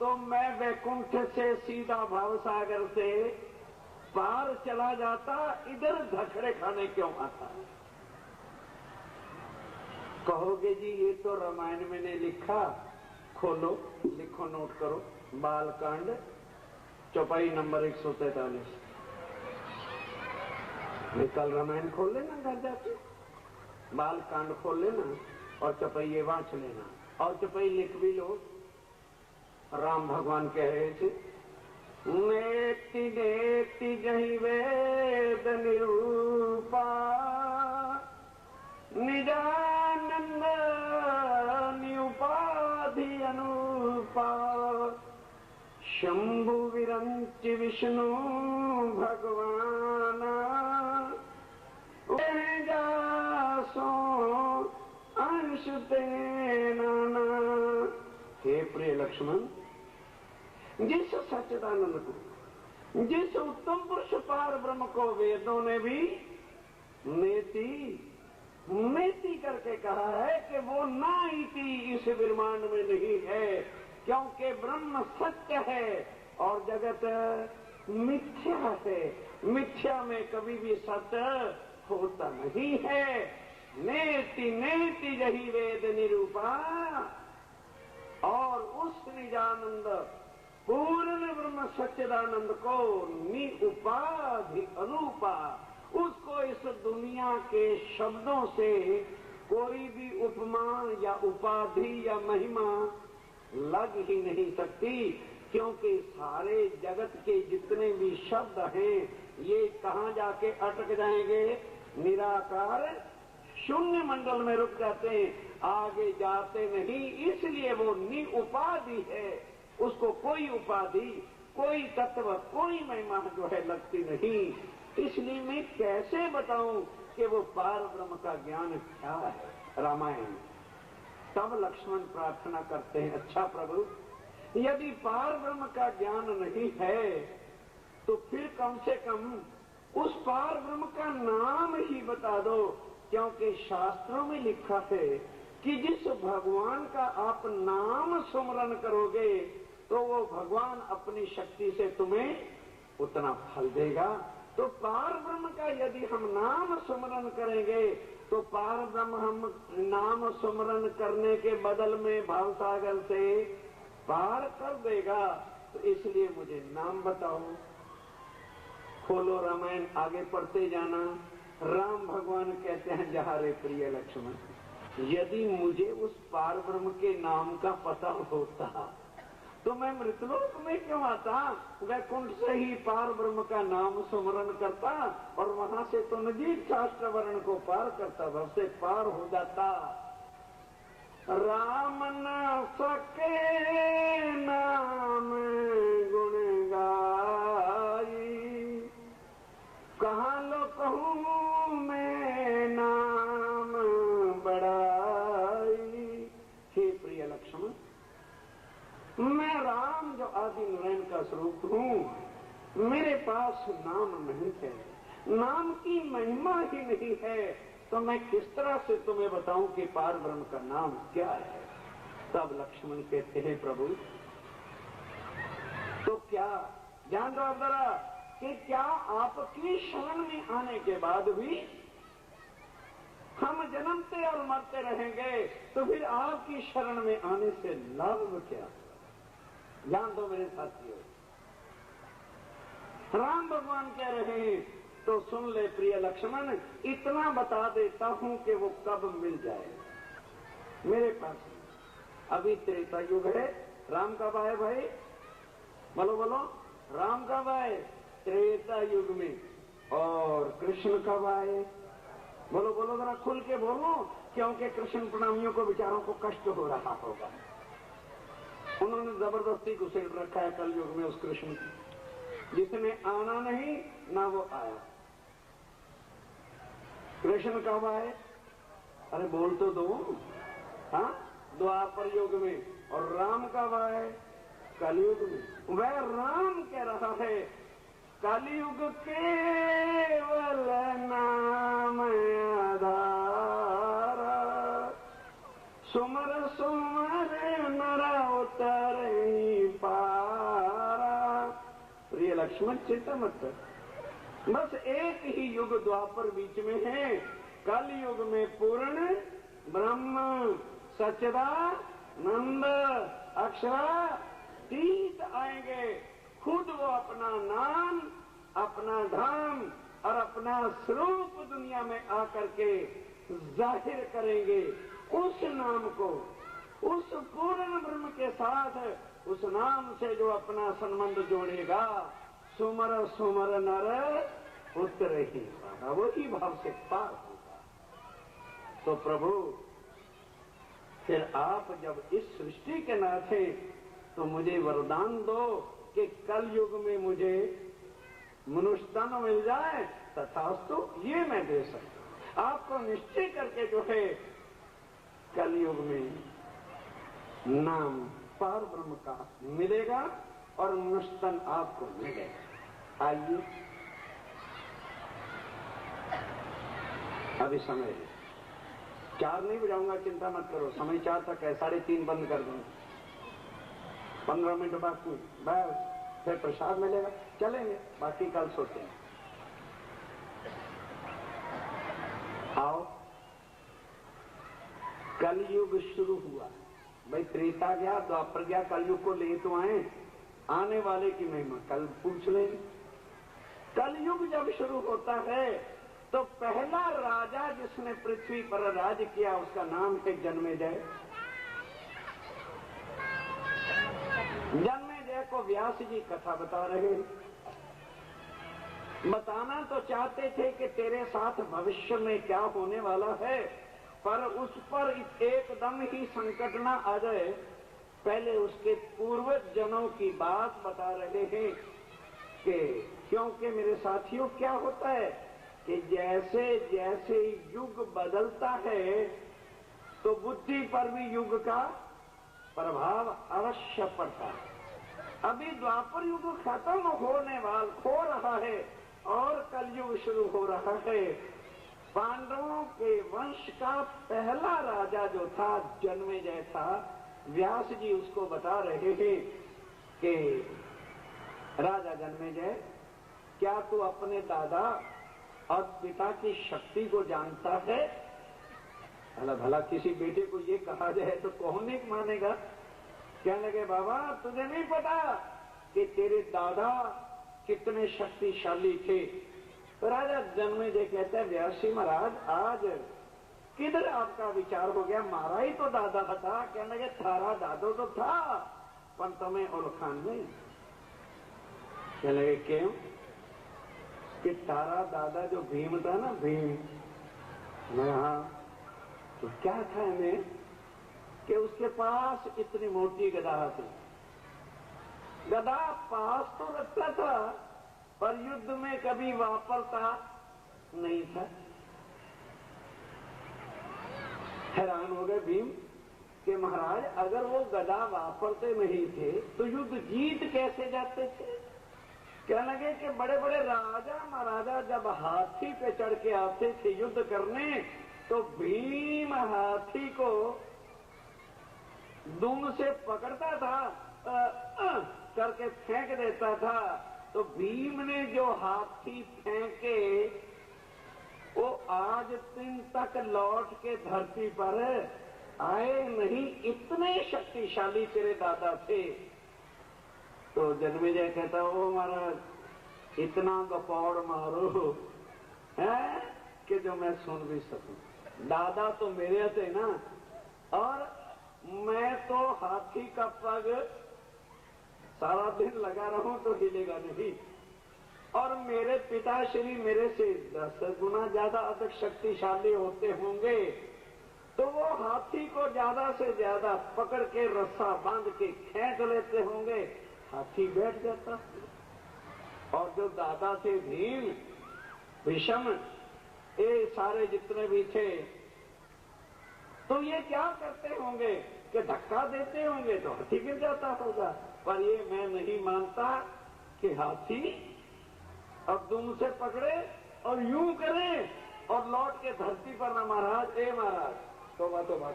तो मैं वैकुंठ से सीधा भवसागर से पार चला जाता, इधर धकड़े खाने क्यों आता। कहोगे जी ये तो रामायण में ने लिखा। खोलो, लिखो, नोट करो, बालकांड चौपाई नंबर 143। कल रामायण खोल लेना घर जाके, बालकांड खोल लेना और चौपाई वाँच लेना और चौपाई लिख भी लो। राम भगवान कह रहे थे, नेति नेति जहि वेद निरूपा निजानंद निउपाधि अनुपा शंभु विरंच विष्णु भगवान जासो अंश तेना। हे प्रिय लक्ष्मण, जिस सच्चिदानंद को, जिस उत्तम पुरुष पार ब्रह्म को वेदों ने भी नेति नेति करके कहा है कि वो ना इति इस ब्रह्मांड में नहीं है, क्योंकि ब्रह्म सत्य है और जगत मिथ्या है। मिथ्या में कभी भी सत्य होता नहीं है। नेति नेति जही वेद निरूपा, और उस निजानंद पूर्ण ब्रह्म सच्चिदानंद को निउपाधि अनुपा, उसको इस दुनिया के शब्दों से कोई भी उपमा या उपाधि या महिमा लग ही नहीं सकती, क्योंकि सारे जगत के जितने भी शब्द हैं ये कहाँ जाके अटक जाएंगे? निराकार शून्य मंडल में रुक जाते हैं, आगे जाते नहीं। इसलिए वो निउपाधि है, उसको कोई उपाधि, कोई तत्व, कोई महिमा जो है लगती नहीं। इसलिए मैं कैसे बताऊं कि वो पार ब्रह्म का ज्ञान क्या है? रामायण। तब लक्ष्मण प्रार्थना करते हैं, अच्छा प्रभु, यदि पार ब्रह्म का ज्ञान नहीं है तो फिर कम से कम उस पार ब्रह्म का नाम ही बता दो, क्योंकि शास्त्रों में लिखा है कि जिस भगवान का आप नाम सुमरन करोगे तो वो भगवान अपनी शक्ति से तुम्हें उतना फल देगा। तो पार ब्रह्म का यदि हम नाम सुमरन करेंगे तो पार ब्रह्म हम नाम सुमरन करने के बदल में भावसागर से पार कर देगा। तो इसलिए मुझे नाम बताओ। खोलो रामायण, आगे पढ़ते जाना। राम भगवान कहते हैं, जहाँ रे प्रिय लक्ष्मण, यदि मुझे उस पार ब्रह्म के नाम का पता होता तो मैं मृतलोक में क्यों आता? वैकुंठ से ही पार ब्रह्म का नाम सुमरन करता और वहां से तो नजीक शास्त्र वर्ण को पार करता, भव से पार हो जाता। राम न सके नाम गुण गाई, कहाँ लो कहूँ मैं नाम बड़ाई। हे प्रिय लक्ष्मण, मैं राम जो आदि नारायण का स्वरूप हूँ, मेरे पास नाम नहीं है, नाम की महिमा ही नहीं है, तो मैं किस तरह से तुम्हें बताऊं कि पार ब्रह्म का नाम क्या है? तब लक्ष्मण कहते हैं, प्रभु तो क्या जान रहा जरा कि क्या आपकी शरण में आने के बाद भी हम जन्मते और मरते रहेंगे, तो फिर आपकी शरण में आने से लाभ क्या? जान दो मेरे साथियों। राम भगवान कह रहे हैं तो सुन ले प्रिय लक्ष्मण, इतना बता देता हूं कि वो कब मिल जाए मेरे पास। अभी त्रेता युग है, राम कब आए भाई? बोलो बोलो, राम कब आए? त्रेता युग में। और कृष्ण कब आए? बोलो बोलो, जरा खुल के बोलो, क्योंकि कृष्ण प्रणामियों को बेचारों को कष्ट हो रहा होगा। उन्होंने जबरदस्ती घुसेड़ रखा है कल युग में उस कृष्ण की, जिसने आना नहीं ना वो आया। कृष्ण कब आए? अरे बोल तो दो। हाँ, द्वापर युग में। और राम कब आए? कलयुग में। वह राम कह रहा है, कलयुग केवल नाम आधार, सुमर सुमर नर उतरई पारा। प्रिय लक्ष्मण, चिंता मत कर, बस एक ही युग द्वापर बीच में है। कल युग में पूर्ण ब्रह्म सच्चिदानंद अक्षरातीत आएंगे। खुद वो अपना नाम, अपना धाम और अपना स्वरूप दुनिया में आकर के जाहिर करेंगे। उस नाम को, उस पूर्ण ब्रह्म के साथ, उस नाम से जो अपना संबंध जोड़ेगा, सुमर सुमर नर उतरे ही पारा, वही भाव से पार होगा। तो प्रभु फिर आप जब इस सृष्टि के नाथ हैं तो मुझे वरदान दो कि कल युग में मुझे मनुष्य तन मिल जाए तथास्तु, ये मैं दे सकता हूं। आपको निश्चय करके जो है कलयुग में नाम पार ब्रह्म का मिलेगा और मनुष्य तन आपको मिलेगा। आइए अभी समय 4 नहीं बजाऊंगा, चिंता मत करो, समय 4 तक है, 3:30 बंद कर दूंगा, 15 मिनट बाकी, बस फिर प्रसाद मिलेगा, चलेंगे, बाकी कल सोते हैं। आओ, कलयुग शुरू हुआ, भाई त्रेता गया, द्वापर गया, कलयुग को ले तो आए, आने वाले की महिमा कल पूछ लेंगे। कलयुग जब शुरू होता है तो पहला राजा जिसने पृथ्वी पर राज किया उसका नाम है जन्मेजय। जन्मेजय को व्यास जी कथा बता रहे, बताना तो चाहते थे कि तेरे साथ भविष्य में क्या होने वाला है, पर उस पर एकदम ही संकट ना आ जाए, पहले उसके पूर्वज जनों की बात बता रहे हैं कि क्योंकि मेरे साथियों क्या होता है कि जैसे जैसे युग बदलता है तो बुद्धि पर भी युग का प्रभाव अवश्य पड़ता है। अभी द्वापर युग खत्म होने हो रहा है और कलयुग शुरू हो रहा है। पांडवों के वंश का पहला राजा जो था जन्मेजय था, व्यास जी उसको बता रहे हैं कि राजा जन्मेजय, क्या तू अपने दादा और पिता की शक्ति को जानता है? भला भला किसी बेटे को ये कहा जाए तो कौन नहीं मानेगा। कहने लगे बाबा तुझे नहीं पता कि तेरे दादा कितने शक्तिशाली थे? तो राजा जन्मेजय कहते हैं व्यास जी महाराज आज किधर आपका विचार हो गया, मारा ही तो दादा था। कहने लगे थारा दादो तो था पर तुम्हें ओळखान नहीं। कहने लगे क्यों? कि तारा दादा जो भीम था ना, भीम, हाँ, तो क्या था इन्हें कि उसके पास इतनी मोटी गदा थी। गदा पास तो रखता था पर युद्ध में कभी वापरता नहीं था। हैरान हो गए भीम कि महाराज अगर वो गदा वापरते नहीं थे तो युद्ध जीत कैसे जाते थे? कहने लगे कि बड़े बड़े राजा महाराजा जब हाथी पे चढ़ के आते थे युद्ध करने तो भीम हाथी को दुम से पकड़ता था, करके फेंक देता था। तो भीम ने जो हाथी फेंके वो आज दिन तक लौट के धरती पर आए नहीं, इतने शक्तिशाली तेरे दादा थे। तो जन्मेजय कहता ओ महाराज इतना गपौड़ मारो है कि जो मैं सुन भी सकूं। दादा तो मेरे थे ना, और मैं तो हाथी का पग सारा दिन लगा रहूं तो हिलेगा नहीं, और मेरे पिताश्री मेरे से 10 गुना ज्यादा अधिक शक्तिशाली होते होंगे तो वो हाथी को ज्यादा से ज्यादा पकड़ के रस्सा बांध के खींच लेते होंगे, हाथी बैठ जाता। और जो दादा थे भीम, भीष्म, ये सारे जितने भी थे तो ये क्या करते होंगे कि धक्का देते होंगे तो हाथी गिर जाता होगा। पर ये मैं नहीं मानता कि हाथी अब दुम से पकड़े और यूं करे और लौट के धरती पर ना महाराज, ए महाराज तो बात होगा,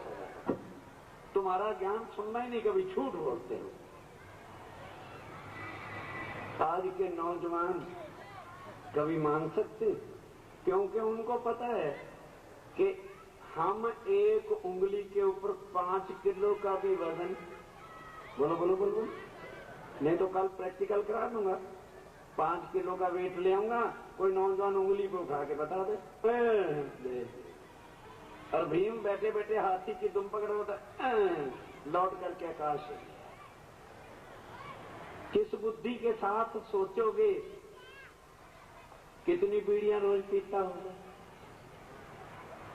तुम्हारा ज्ञान सुनना ही नहीं, कभी झूठ बोलते हो। आज के नौजवान कभी मान सकते, क्योंकि उनको पता है कि हम एक उंगली के ऊपर 5 किलो का भी वजन, बोलो बोलो बोलो बोलो, नहीं तो कल प्रैक्टिकल करा दूंगा, 5 किलो का वेट ले आऊंगा, कोई नौजवान उंगली पे उठा के बता दे। और भीम बैठे बैठे हाथी की दुम पकड़ होता लौट करके आकाश। किस बुद्धि के साथ सोचोगे कितनी बीड़ियां रोज पीता होगा?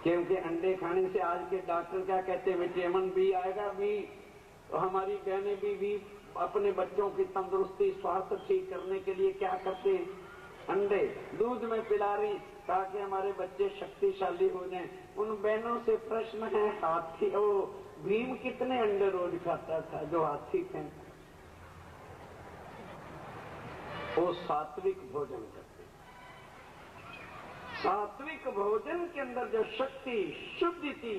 क्योंकि अंडे खाने से आज के डॉक्टर क्या कहते हैं, विटामिन बी आएगा, बी तो हमारी बहनें भी अपने बच्चों की तंदुरुस्ती स्वास्थ्य ठीक करने के लिए क्या करते हैं? अंडे दूध में पिला रही ताकि हमारे बच्चे शक्तिशाली हो जाएं। उन बहनों से प्रश्न है, हाथी ओ भीम कितने अंडे रोज खाता था जो हाथी थे? वो सात्विक भोजन करते। सात्विक भोजन के अंदर जो शक्ति शुद्धि थी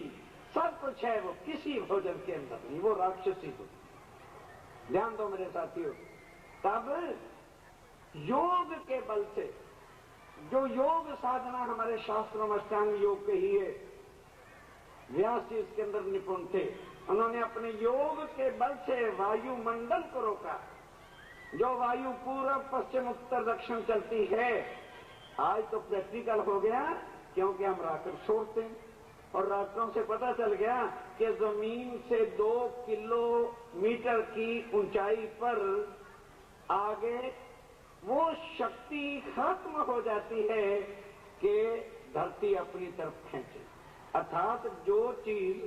सब कुछ है, वो किसी भोजन के अंदर नहीं, वो राक्षसी को। ध्यान दो मेरे साथियों, तब योग के बल से, जो योग साधना हमारे शास्त्रों में अष्टांग योग के ही है, व्यास जी इसके अंदर निपुण थे। उन्होंने अपने योग के बल से वायुमंडल को रोका। जो वायु पूर्व पश्चिम उत्तर दक्षिण चलती है, आज तो प्रैक्टिकल हो गया क्योंकि हम रॉकेट छोड़ते हैं और रॉकेटों से पता चल गया कि जमीन से 2 किलोमीटर की ऊंचाई पर आगे वो शक्ति खत्म हो जाती है कि धरती अपनी तरफ खींचे। अर्थात जो चीज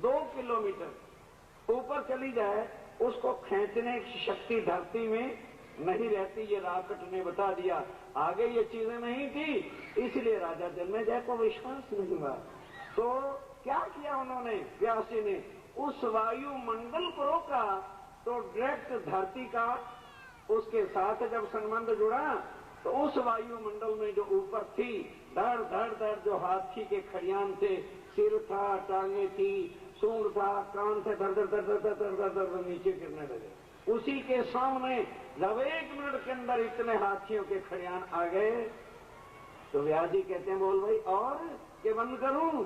2 किलोमीटर ऊपर चली जाए उसको खींचने की शक्ति धरती में नहीं रहती। ये रॉकेट ने बता दिया। आगे ये चीजें नहीं थी, इसलिए राजा जन्मेजय को विश्वास नहीं हुआ। तो क्या किया उन्होंने, व्यास जी ने उस वायुमंडल को रोका तो डायरेक्ट धरती का उसके साथ जब संबंध जुड़ा तो उस वायुमंडल में जो ऊपर थी धड़ धड़ धड़ जो हाथी के खड़ियान थे, सिर था, टांगे थी, सूंड था, कान थे, धड़ धड़ धड़ धड़ धड़ धड़ धड़ नीचे गिरने लगे। उसी के सामने जब 1 मिनट के अंदर इतने हाथियों के खड़ियान आ गए तो व्यास जी कहते हैं, बोल भाई और के बंद करूं?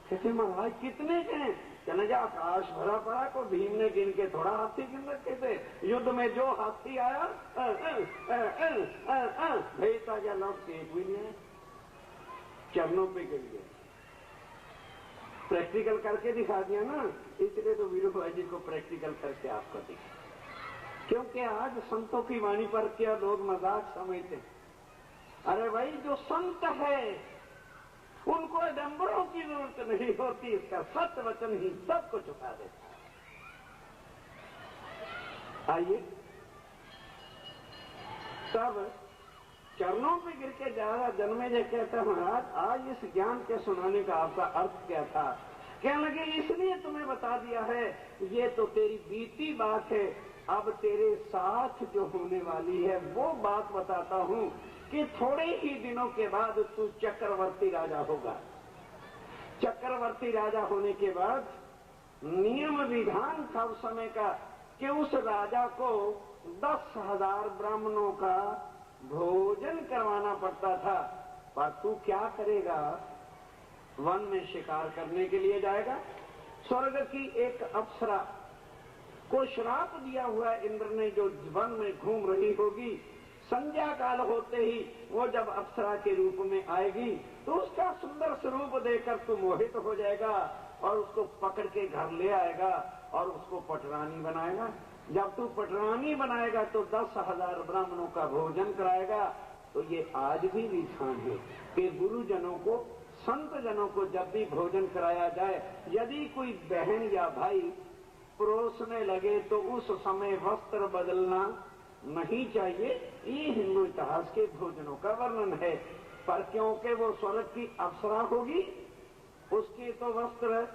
कहते महाराज कितने के? चले जा, आकाश भरा पड़ा को भीम ने गिन के थोड़ा हाथी गिन रखे थे। युद्ध में जो हाथी आया भेजता गया, लौट के एक भी नहीं आया, चरणों पे गिर गया। प्रैक्टिकल करके दिखा दिया ना, इसलिए तो वीरू भाई जी को प्रैक्टिकल करके आपको दिखा। क्योंकि आज संतों की वाणी पर क्या लोग मजाक समझते। अरे भाई जो संत है उनको डंबरों की जरूरत नहीं होती, इसका सत्य वचन ही सबको चुका देता है। आइए, तब चरणों पे गिर के जा रहा जन्मेजय कहता, महाराज आज इस ज्ञान के सुनाने का आपका अर्थ क्या था? कहने लगे इसलिए तुम्हें बता दिया है, ये तो तेरी बीती बात है, अब तेरे साथ जो होने वाली है वो बात बताता हूं कि थोड़े ही दिनों के बाद तू चक्रवर्ती राजा होगा। चक्रवर्ती राजा होने के बाद नियम विधान था उस समय का कि उस राजा को 10,000 ब्राह्मणों का भोजन करवाना पड़ता था। पर तू क्या करेगा? वन में शिकार करने के लिए जाएगा। स्वर्ग की एक अप्सरा को श्राप दिया हुआ इंद्र ने, जो वन में घूम रही होगी, संध्या काल होते ही वो जब अप्सरा के रूप में आएगी तो उसका सुंदर स्वरूप देखकर तू मोहित हो जाएगा और उसको पकड़ के घर ले आएगा और उसको पटरानी बनाएगा। जब तू पटरानी बनाएगा तो 10,000 ब्राह्मणों का भोजन कराएगा। तो ये आज भी विधान है कि गुरुजनों को, संत जनों को जब भी भोजन कराया जाए, यदि कोई बहन या भाई परोसने लगे तो उस समय वस्त्र बदलना नहीं चाहिए। ये हिंदू इतिहास के भोजनों का वर्णन है। पर क्योंकि वो स्वर्ग की अप्सरा होगी, उसके तो वस्त्र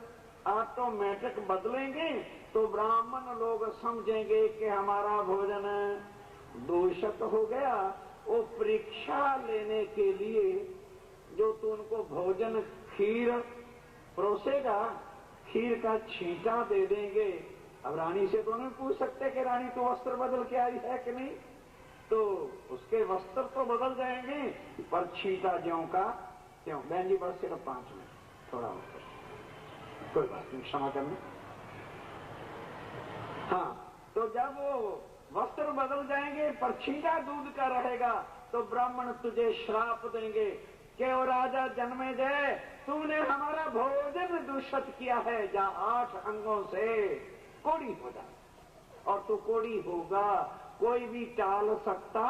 ऑटोमेटिक बदलेंगे, तो ब्राह्मण लोग समझेंगे कि हमारा भोजन दूषित हो गया। वो परीक्षा लेने के लिए जो तू उनको भोजन खीर परोसेगा, खीर का छींटा दे देंगे। अब रानी से तो नहीं पूछ सकते कि रानी तो वस्त्र बदल के आई है कि नहीं, तो उसके वस्त्र तो बदल जाएंगे, पर छींटा ज्यों का त्यों। बहन जी बस सिर्फ 5 मिनट थोड़ा होता, कोई बात नहीं, क्षमा करना। हाँ, तो जब वो वस्त्र बदल जाएंगे पर छींटा दूध का रहेगा तो ब्राह्मण तुझे श्राप देंगे कि ओ राजा जन्मेजय, तूने हमारा भोजन दूषित किया है, जा 8 अंगों से कोड़ी हो जा। और तू कोड़ी होगा, कोई भी टाल सकता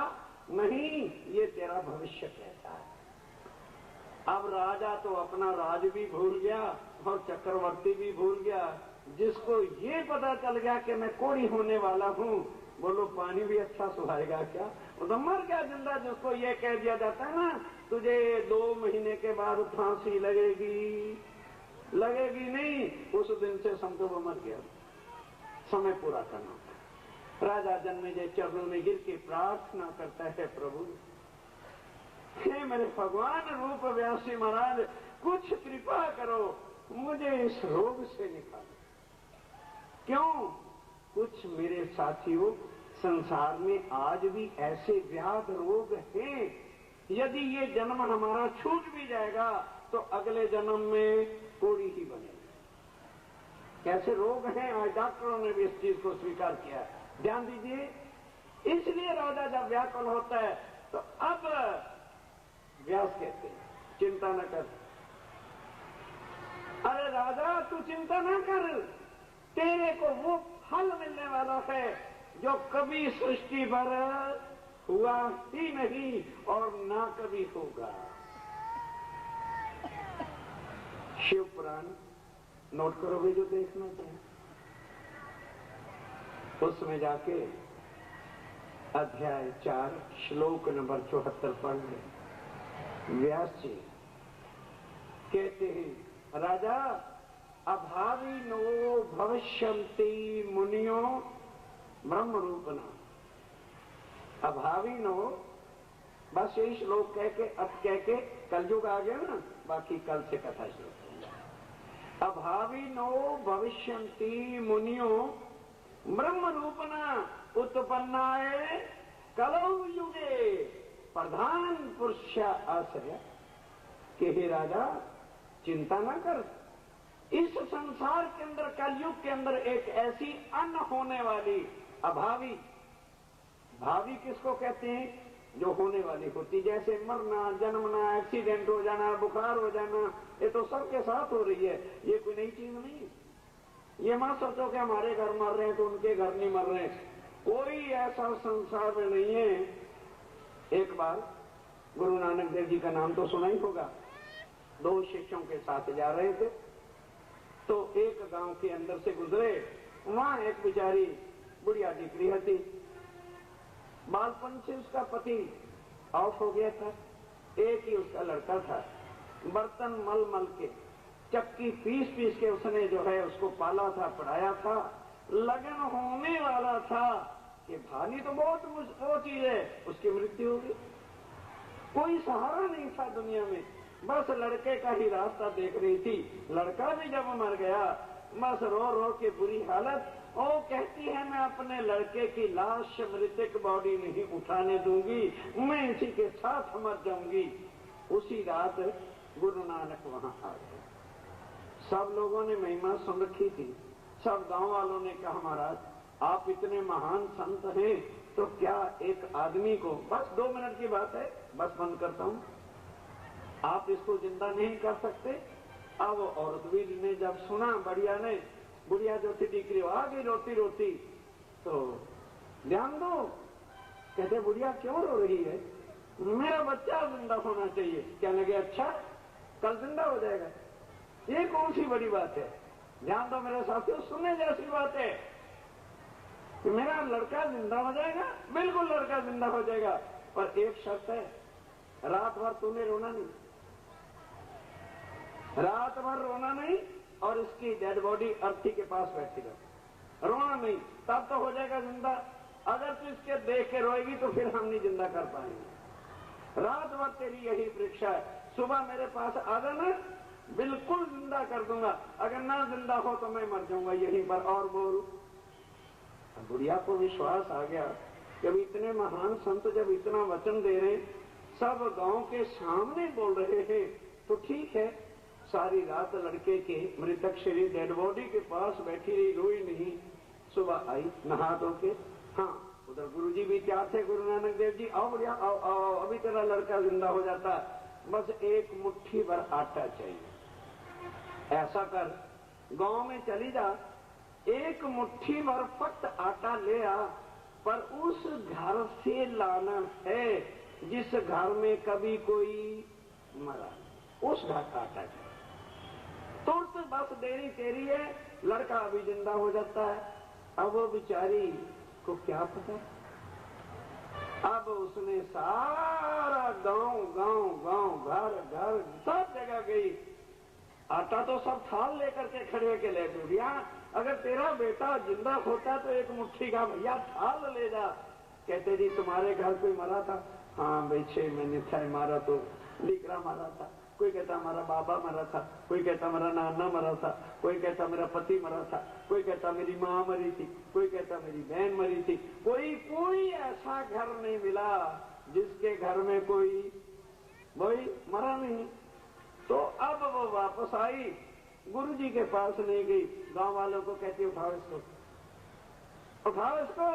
नहीं, ये तेरा भविष्य कहता है। अब राजा तो अपना राज भी भूल गया और चक्रवर्ती भी भूल गया। जिसको ये पता चल गया कि मैं कोढ़ी होने वाला हूँ, बोलो पानी भी अच्छा सुहाएगा क्या? वो तो मर गया जिंदा। जिसको ये कह दिया जाता है ना, तुझे 2 महीने के बाद फांसी लगेगी, लगेगी नहीं, उस दिन से समझो वो मर गया। समय पूरा करना। राजा जन्मेजय चरणों में गिर के प्रार्थना करता है, प्रभु हे मेरे भगवान रूप व्यासी महाराज, कुछ कृपा करो, मुझे इस रोग से निकालो। क्यों? कुछ मेरे साथियों संसार में आज भी ऐसे व्याध रोग हैं, यदि ये जन्म हमारा छूट भी जाएगा तो अगले जन्म में कोढ़ी ही बनेगी। कैसे रोग हैं, आज डॉक्टरों ने भी इस चीज को स्वीकार किया है। ध्यान दीजिए, इसलिए राजा जब व्याकुल होता है तो अब व्यास कहते हैं चिंता न कर। अरे राजा तू चिंता न कर, तेरे को वो फल मिलने वाला है जो कभी सृष्टि पर हुआ ही नहीं और ना कभी होगा। शिव पुराण नोट करोगे जो देखना चाहिए, उसमें जाके अध्याय 4 श्लोक नंबर 74 पढ़ ले। व्यास जी कहते हैं, राजा अभावी नो भविष्यन्ति मुनियो ब्रह्म रूपना। अभावी नो, बस यही श्लोक कह के अब कह के कलयुग आ गया ना, बाकी कल से कथा श्लोक। अभावी नो भविष्यन्ति मुनियो ब्रह्म रूपना उत्पन्नाए कलौ युगे प्रधान पुरुष आश्रय। के हे राजा चिंता न कर, इस संसार के अंदर कलयुग के अंदर एक ऐसी अन्न होने वाली अभावी, भावी किसको कहते हैं? जो होने वाली होती, जैसे मरना, जन्मना, एक्सीडेंट हो जाना, बुखार हो जाना, ये तो सबके साथ हो रही है, ये कोई नई चीज नहीं है। ये मत सोचो कि हमारे घर मर रहे हैं तो उनके घर नहीं मर रहे, कोई ऐसा संसार में नहीं है। एक बार गुरु नानक देव जी का नाम तो सुना ही होगा, 2 शिष्यों के साथ जा रहे थे तो एक गांव के अंदर से गुजरे, वहां एक बेचारी बुढ़िया दिखरी थी, बालपन से उसका पति ऑफ हो गया था, एक ही उसका लड़का था, बर्तन मल मल के चक्की पीस पीस के उसने जो है उसको पाला था, पढ़ाया था, लगन होने वाला था कि भानी तो बहुत वो चीज है, उसकी मृत्यु हो गई। कोई सहारा नहीं था दुनिया में, बस लड़के का ही रास्ता देख रही थी। लड़का भी जब मर गया, बस रो रो के बुरी हालत। वो कहती है मैं अपने लड़के की लाश मृतक बॉडी नहीं उठाने दूंगी, मैं इसी के साथ मर जाऊंगी। उसी रात गुरु नानक वहां आ गए। सब लोगों ने महिमा सुन रखी थी, सब गांव वालों ने कहा महाराज आप इतने महान संत हैं तो क्या एक आदमी को, बस 2 मिनट की बात है, बस बंद करता हूं, आप इसको जिंदा नहीं कर सकते? अब वो औरत भी ने जब सुना, बढ़िया ने, बुढ़िया जो थी दिख रही आ गई रोती रोती, तो ध्यान दो, कहते बुढ़िया क्यों रो रही है? मेरा बच्चा जिंदा होना चाहिए। कहने लगे अच्छा कल जिंदा हो जाएगा, ये कौन सी बड़ी बात है? ध्यान दो मेरे साथियों, सुनने जैसी बात है कि मेरा लड़का जिंदा हो जाएगा। बिल्कुल लड़का जिंदा हो जाएगा, पर एक शर्त है, रात भर तूने रोना नहीं, रात भर रोना नहीं, और इसकी डेड बॉडी अर्थी के पास बैठी रहे, रोना नहीं, तब तो हो जाएगा जिंदा। अगर तू इसके देख के रोएगी तो फिर हम नहीं जिंदा कर पाएंगे। रात भर तेरी यही परीक्षा है, सुबह मेरे पास आ जाना, बिल्कुल जिंदा कर दूंगा, अगर ना जिंदा हो तो मैं मर जाऊंगा यहीं पर। और बोल, बुढ़िया को विश्वास आ गया कि अब इतने महान संत जब इतना वचन दे रहे, सब गांव के सामने बोल रहे हैं, तो ठीक है। सारी रात लड़के के मृतक शरीर डेड बॉडी के पास बैठी रही, रोई नहीं। सुबह आई नहा धो के, हाँ उधर गुरुजी भी क्या थे, गुरु नानक देव जी, आओ बढ़िया आओ आओ, अभी तेरा लड़का जिंदा हो जाता, बस एक मुट्ठी भर आटा चाहिए। ऐसा कर, गांव में चली जा, एक मुट्ठी भर फट आटा ले आ, पर उस घर से लाना है जिस घर में कभी कोई मरा, उस घर का आटा। तुरंत बस देरी तेरी है, लड़का अभी जिंदा हो जाता है। अब वो बेचारी को क्या पता, अब उसने सारा गांव घर सब जगह गई, आटा तो सब थाल लेकर के खड़े के ले भैया, अगर तेरा बेटा जिंदा होता तो एक मुट्ठी का भैया थाल ले जा। कहते जी तुम्हारे घर कोई मरा था? हाँ भाई 6 महीने था मारा, तो दीकरा मरा था। कोई कहता हमारा बाबा मरा था, कोई कहता मेरा नाना मरा था, कोई कहता मेरा पति मरा था, कोई कहता मेरी माँ मरी थी, कोई कहता मेरी बहन मरी थी। कोई ऐसा घर नहीं मिला जिसके घर में कोई मरा नहीं। तो अब वो वापस आई, गुरुजी के पास नहीं गई, गांव वालों को कहती उठाओ इसको,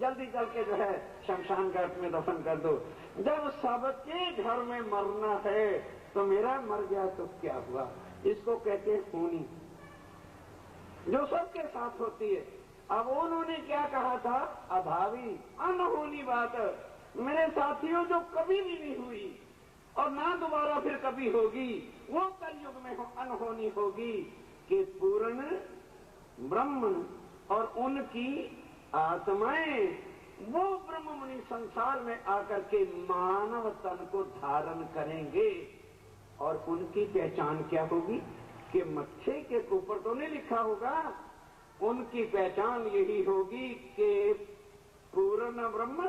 जल्दी चल के जो है शमशान घाट में दफन कर दो। जब सबके घर में मरना है तो मेरा मर गया तो क्या हुआ? इसको कहते हैं होनी, जो सबके साथ होती है। अब उन्होंने क्या कहा था? अभावी अनहोनी बात मेरे साथियों, जो कभी भी नहीं हुई और ना दोबारा फिर कभी होगी, वो कलयुग में अनहोनी होगी कि पूर्ण ब्रह्म और उनकी आत्माएं वो ब्रह्म मुनि संसार में आकर के मानव तन को धारण करेंगे। और उनकी पहचान क्या होगी कि मत्थे के ऊपर तो नहीं लिखा होगा, उनकी पहचान यही होगी कि पूर्ण ब्रह्म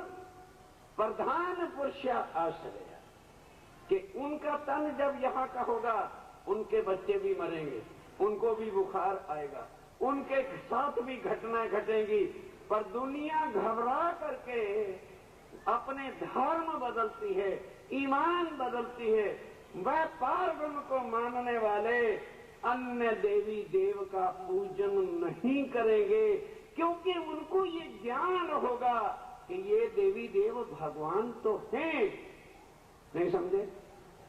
प्रधान पुरुष आश्रय, कि उनका तन जब यहाँ का होगा उनके बच्चे भी मरेंगे, उनको भी बुखार आएगा, उनके साथ भी घटनाएं घटेंगी, पर दुनिया घबरा करके अपने धर्म बदलती है, ईमान बदलती है। वह पार ब्रह्म को मानने वाले अन्य देवी देव का पूजन नहीं करेंगे, क्योंकि उनको ये ज्ञान होगा कि ये देवी देव भगवान तो हैं, नहीं समझे?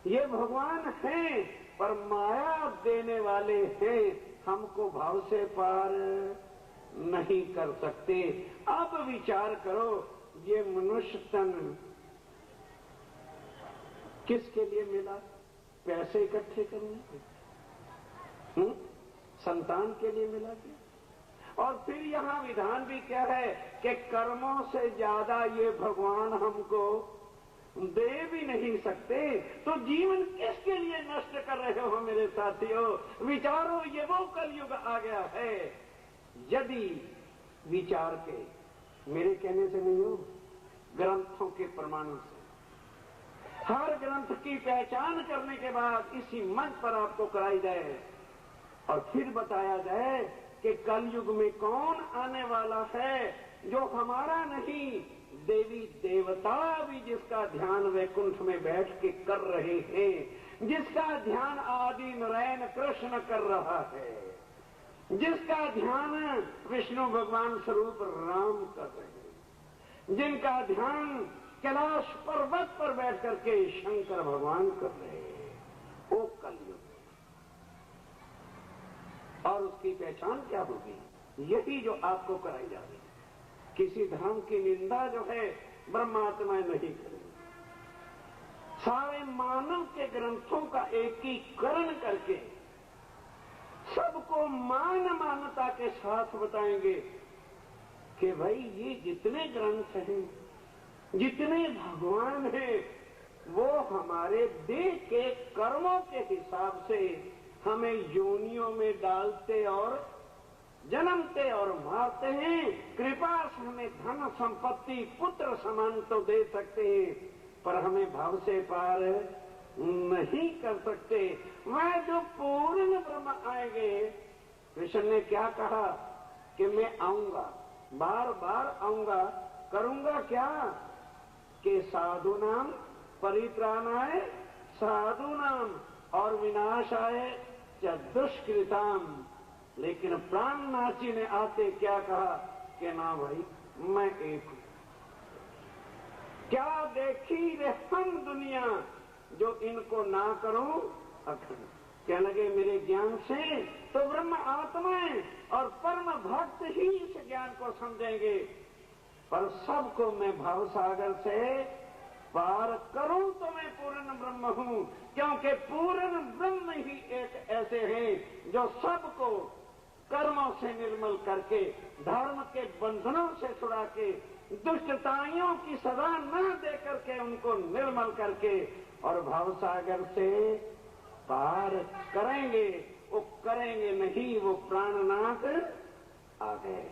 ये भगवान हैं पर माया देने वाले हैं, हमको भाव से पार नहीं कर सकते। अब विचार करो, ये मनुष्य तन किसके लिए मिला? पैसे इकट्ठे करने, संतान के लिए मिला क्या? और फिर यहाँ विधान भी क्या है कि कर्मों से ज्यादा ये भगवान हमको दे भी नहीं सकते, तो जीवन किसके लिए नष्ट कर रहे हो मेरे साथियों? विचारो, ये वो कलयुग आ गया है। यदि विचार के, मेरे कहने से नहीं हो, ग्रंथों के प्रमाणों से, हर ग्रंथ की पहचान करने के बाद इसी मंच पर आपको कराई जाए और फिर बताया जाए कि कलयुग में कौन आने वाला है जो हमारा नहीं, देवी देवता भी जिसका ध्यान वैकुंठ में बैठ के कर रहे हैं, जिसका ध्यान आदि नारायण कृष्ण कर रहा है, जिसका ध्यान विष्णु भगवान स्वरूप राम कर रहे हैं, जिनका ध्यान कैलाश पर्वत पर बैठ करके शंकर भगवान कर रहे हैं, वो कलयुग। और उसकी पहचान क्या होगी? यही जो आपको कराई जा रही है। किसी धर्म की निंदा जो है ब्रह्मात्मा नहीं करेगी, सारे मानव के ग्रंथों का एकीकरण करके सबको मानवता के साथ बताएंगे कि भाई ये जितने ग्रंथ हैं, जितने भगवान हैं, वो हमारे देह के कर्मों के हिसाब से हमें योनियों में डालते और जन्मते और मारते हैं। कृपा से हमें धन संपत्ति पुत्र समान तो दे सकते हैं, पर हमें भाव से पार नहीं कर सकते। वह जो पूर्ण ब्रह्म आएंगे, कृष्ण ने क्या कहा कि मैं आऊंगा, बार बार आऊंगा, करूंगा क्या कि साधु नाम परित्राणाय साधु नाम और विनाशाय च दुष्कृताम। लेकिन प्राणनाशी ने आते क्या कहा कि ना भाई मैं एक हूं, क्या देखी रे हम दुनिया जो इनको ना करूं अखंड। क्या लगे मेरे ज्ञान से तो ब्रह्म आत्माएं और परम भक्त ही इस ज्ञान को समझेंगे, पर सबको मैं भाव सागर से पार करूं तो मैं पूर्ण ब्रह्म हूं, क्योंकि पूर्ण ब्रह्म ही एक ऐसे हैं जो सबको कर्मों से निर्मल करके, धर्म के बंधनों से छुड़ा के, दुष्टताइयों की सजा न दे करके उनको निर्मल करके और भवसागर से पार करेंगे। वो करेंगे नहीं, वो प्राणनाथ आ गए।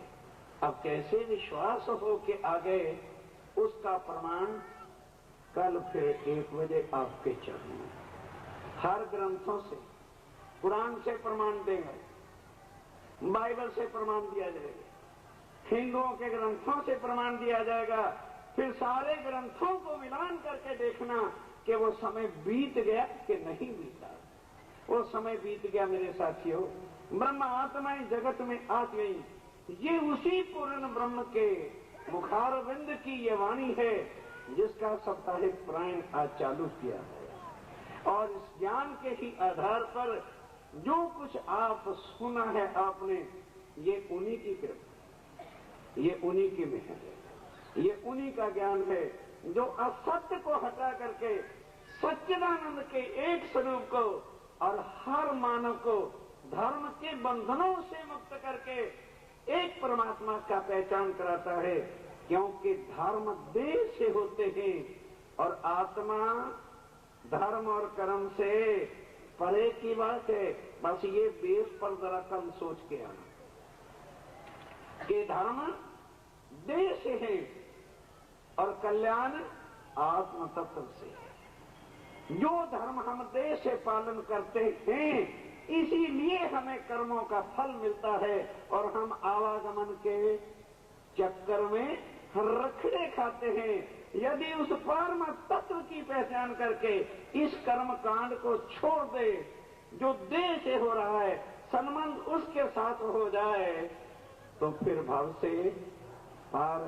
अब कैसे विश्वास हो कि आ गए, उसका प्रमाण कल फिर 1 बजे आपके चरणों में हर ग्रंथों से, कुरान से प्रमाण देंगे, बाइबल से प्रमाण दिया जाएगा, हिंदुओं के ग्रंथों से प्रमाण दिया जाएगा। फिर सारे ग्रंथों को मिलान करके देखना कि वो समय बीत गया कि नहीं बीता। वो समय बीत गया मेरे साथियों। ब्रह्म आत्माएं जगत में आ गई। ये उसी पूर्ण ब्रह्म के मुखारविंद की ये वाणी है जिसका साप्ताहिक पारायण आज चालू किया है। और इस ज्ञान के ही आधार पर जो कुछ आप सुना है आपने, ये उन्हीं की कृपा, ये उन्हीं की मेहर है, ये उन्हीं का ज्ञान है जो असत्य को हटा करके सच्चिदानंद के एक स्वरूप को और हर मानव को धर्म के बंधनों से मुक्त करके एक परमात्मा का पहचान कराता है। क्योंकि धर्म देह से होते हैं और आत्मा धर्म और कर्म से परे की बात है। बस ये बेस पर जरा कल सोच के आना कि धर्म देह से है और कल्याण आत्म तत्व से है। जो धर्म हम देह से पालन करते हैं, इसीलिए हमें कर्मों का फल मिलता है और हम आवागमन के चक्कर में रखड़े खाते हैं। यदि उस परम तत्व की पहचान करके इस कर्म कांड को छोड़ दे जो देह से हो रहा है, संबंध उसके साथ हो जाए, तो फिर भाव से पार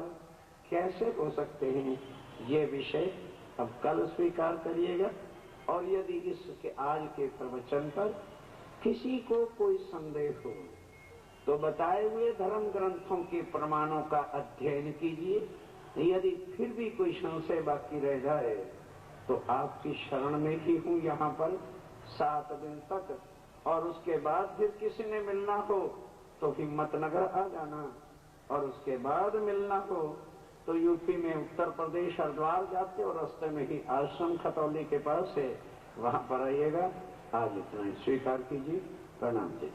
कैसे हो सकते हैं। ये विषय अब कल स्वीकार करिएगा। और यदि इसके आज के प्रवचन पर किसी को कोई संदेह हो तो बताए हुए धर्म ग्रंथों के प्रमाणों का अध्ययन कीजिए। यदि फिर भी कोई संशय बाकी रह जाए तो आपकी शरण में ही हूं यहाँ पर 7 दिन तक। और उसके बाद फिर किसी ने मिलना हो तो हिम्मतनगर आ जाना, और उसके बाद मिलना हो तो यूपी में उत्तर प्रदेश हरिद्वार जाते और रास्ते में ही आश्रम खतौली के पास है, वहां पर आइएगा। आज इतना ही स्वीकार कीजिए। प्रणाम जी।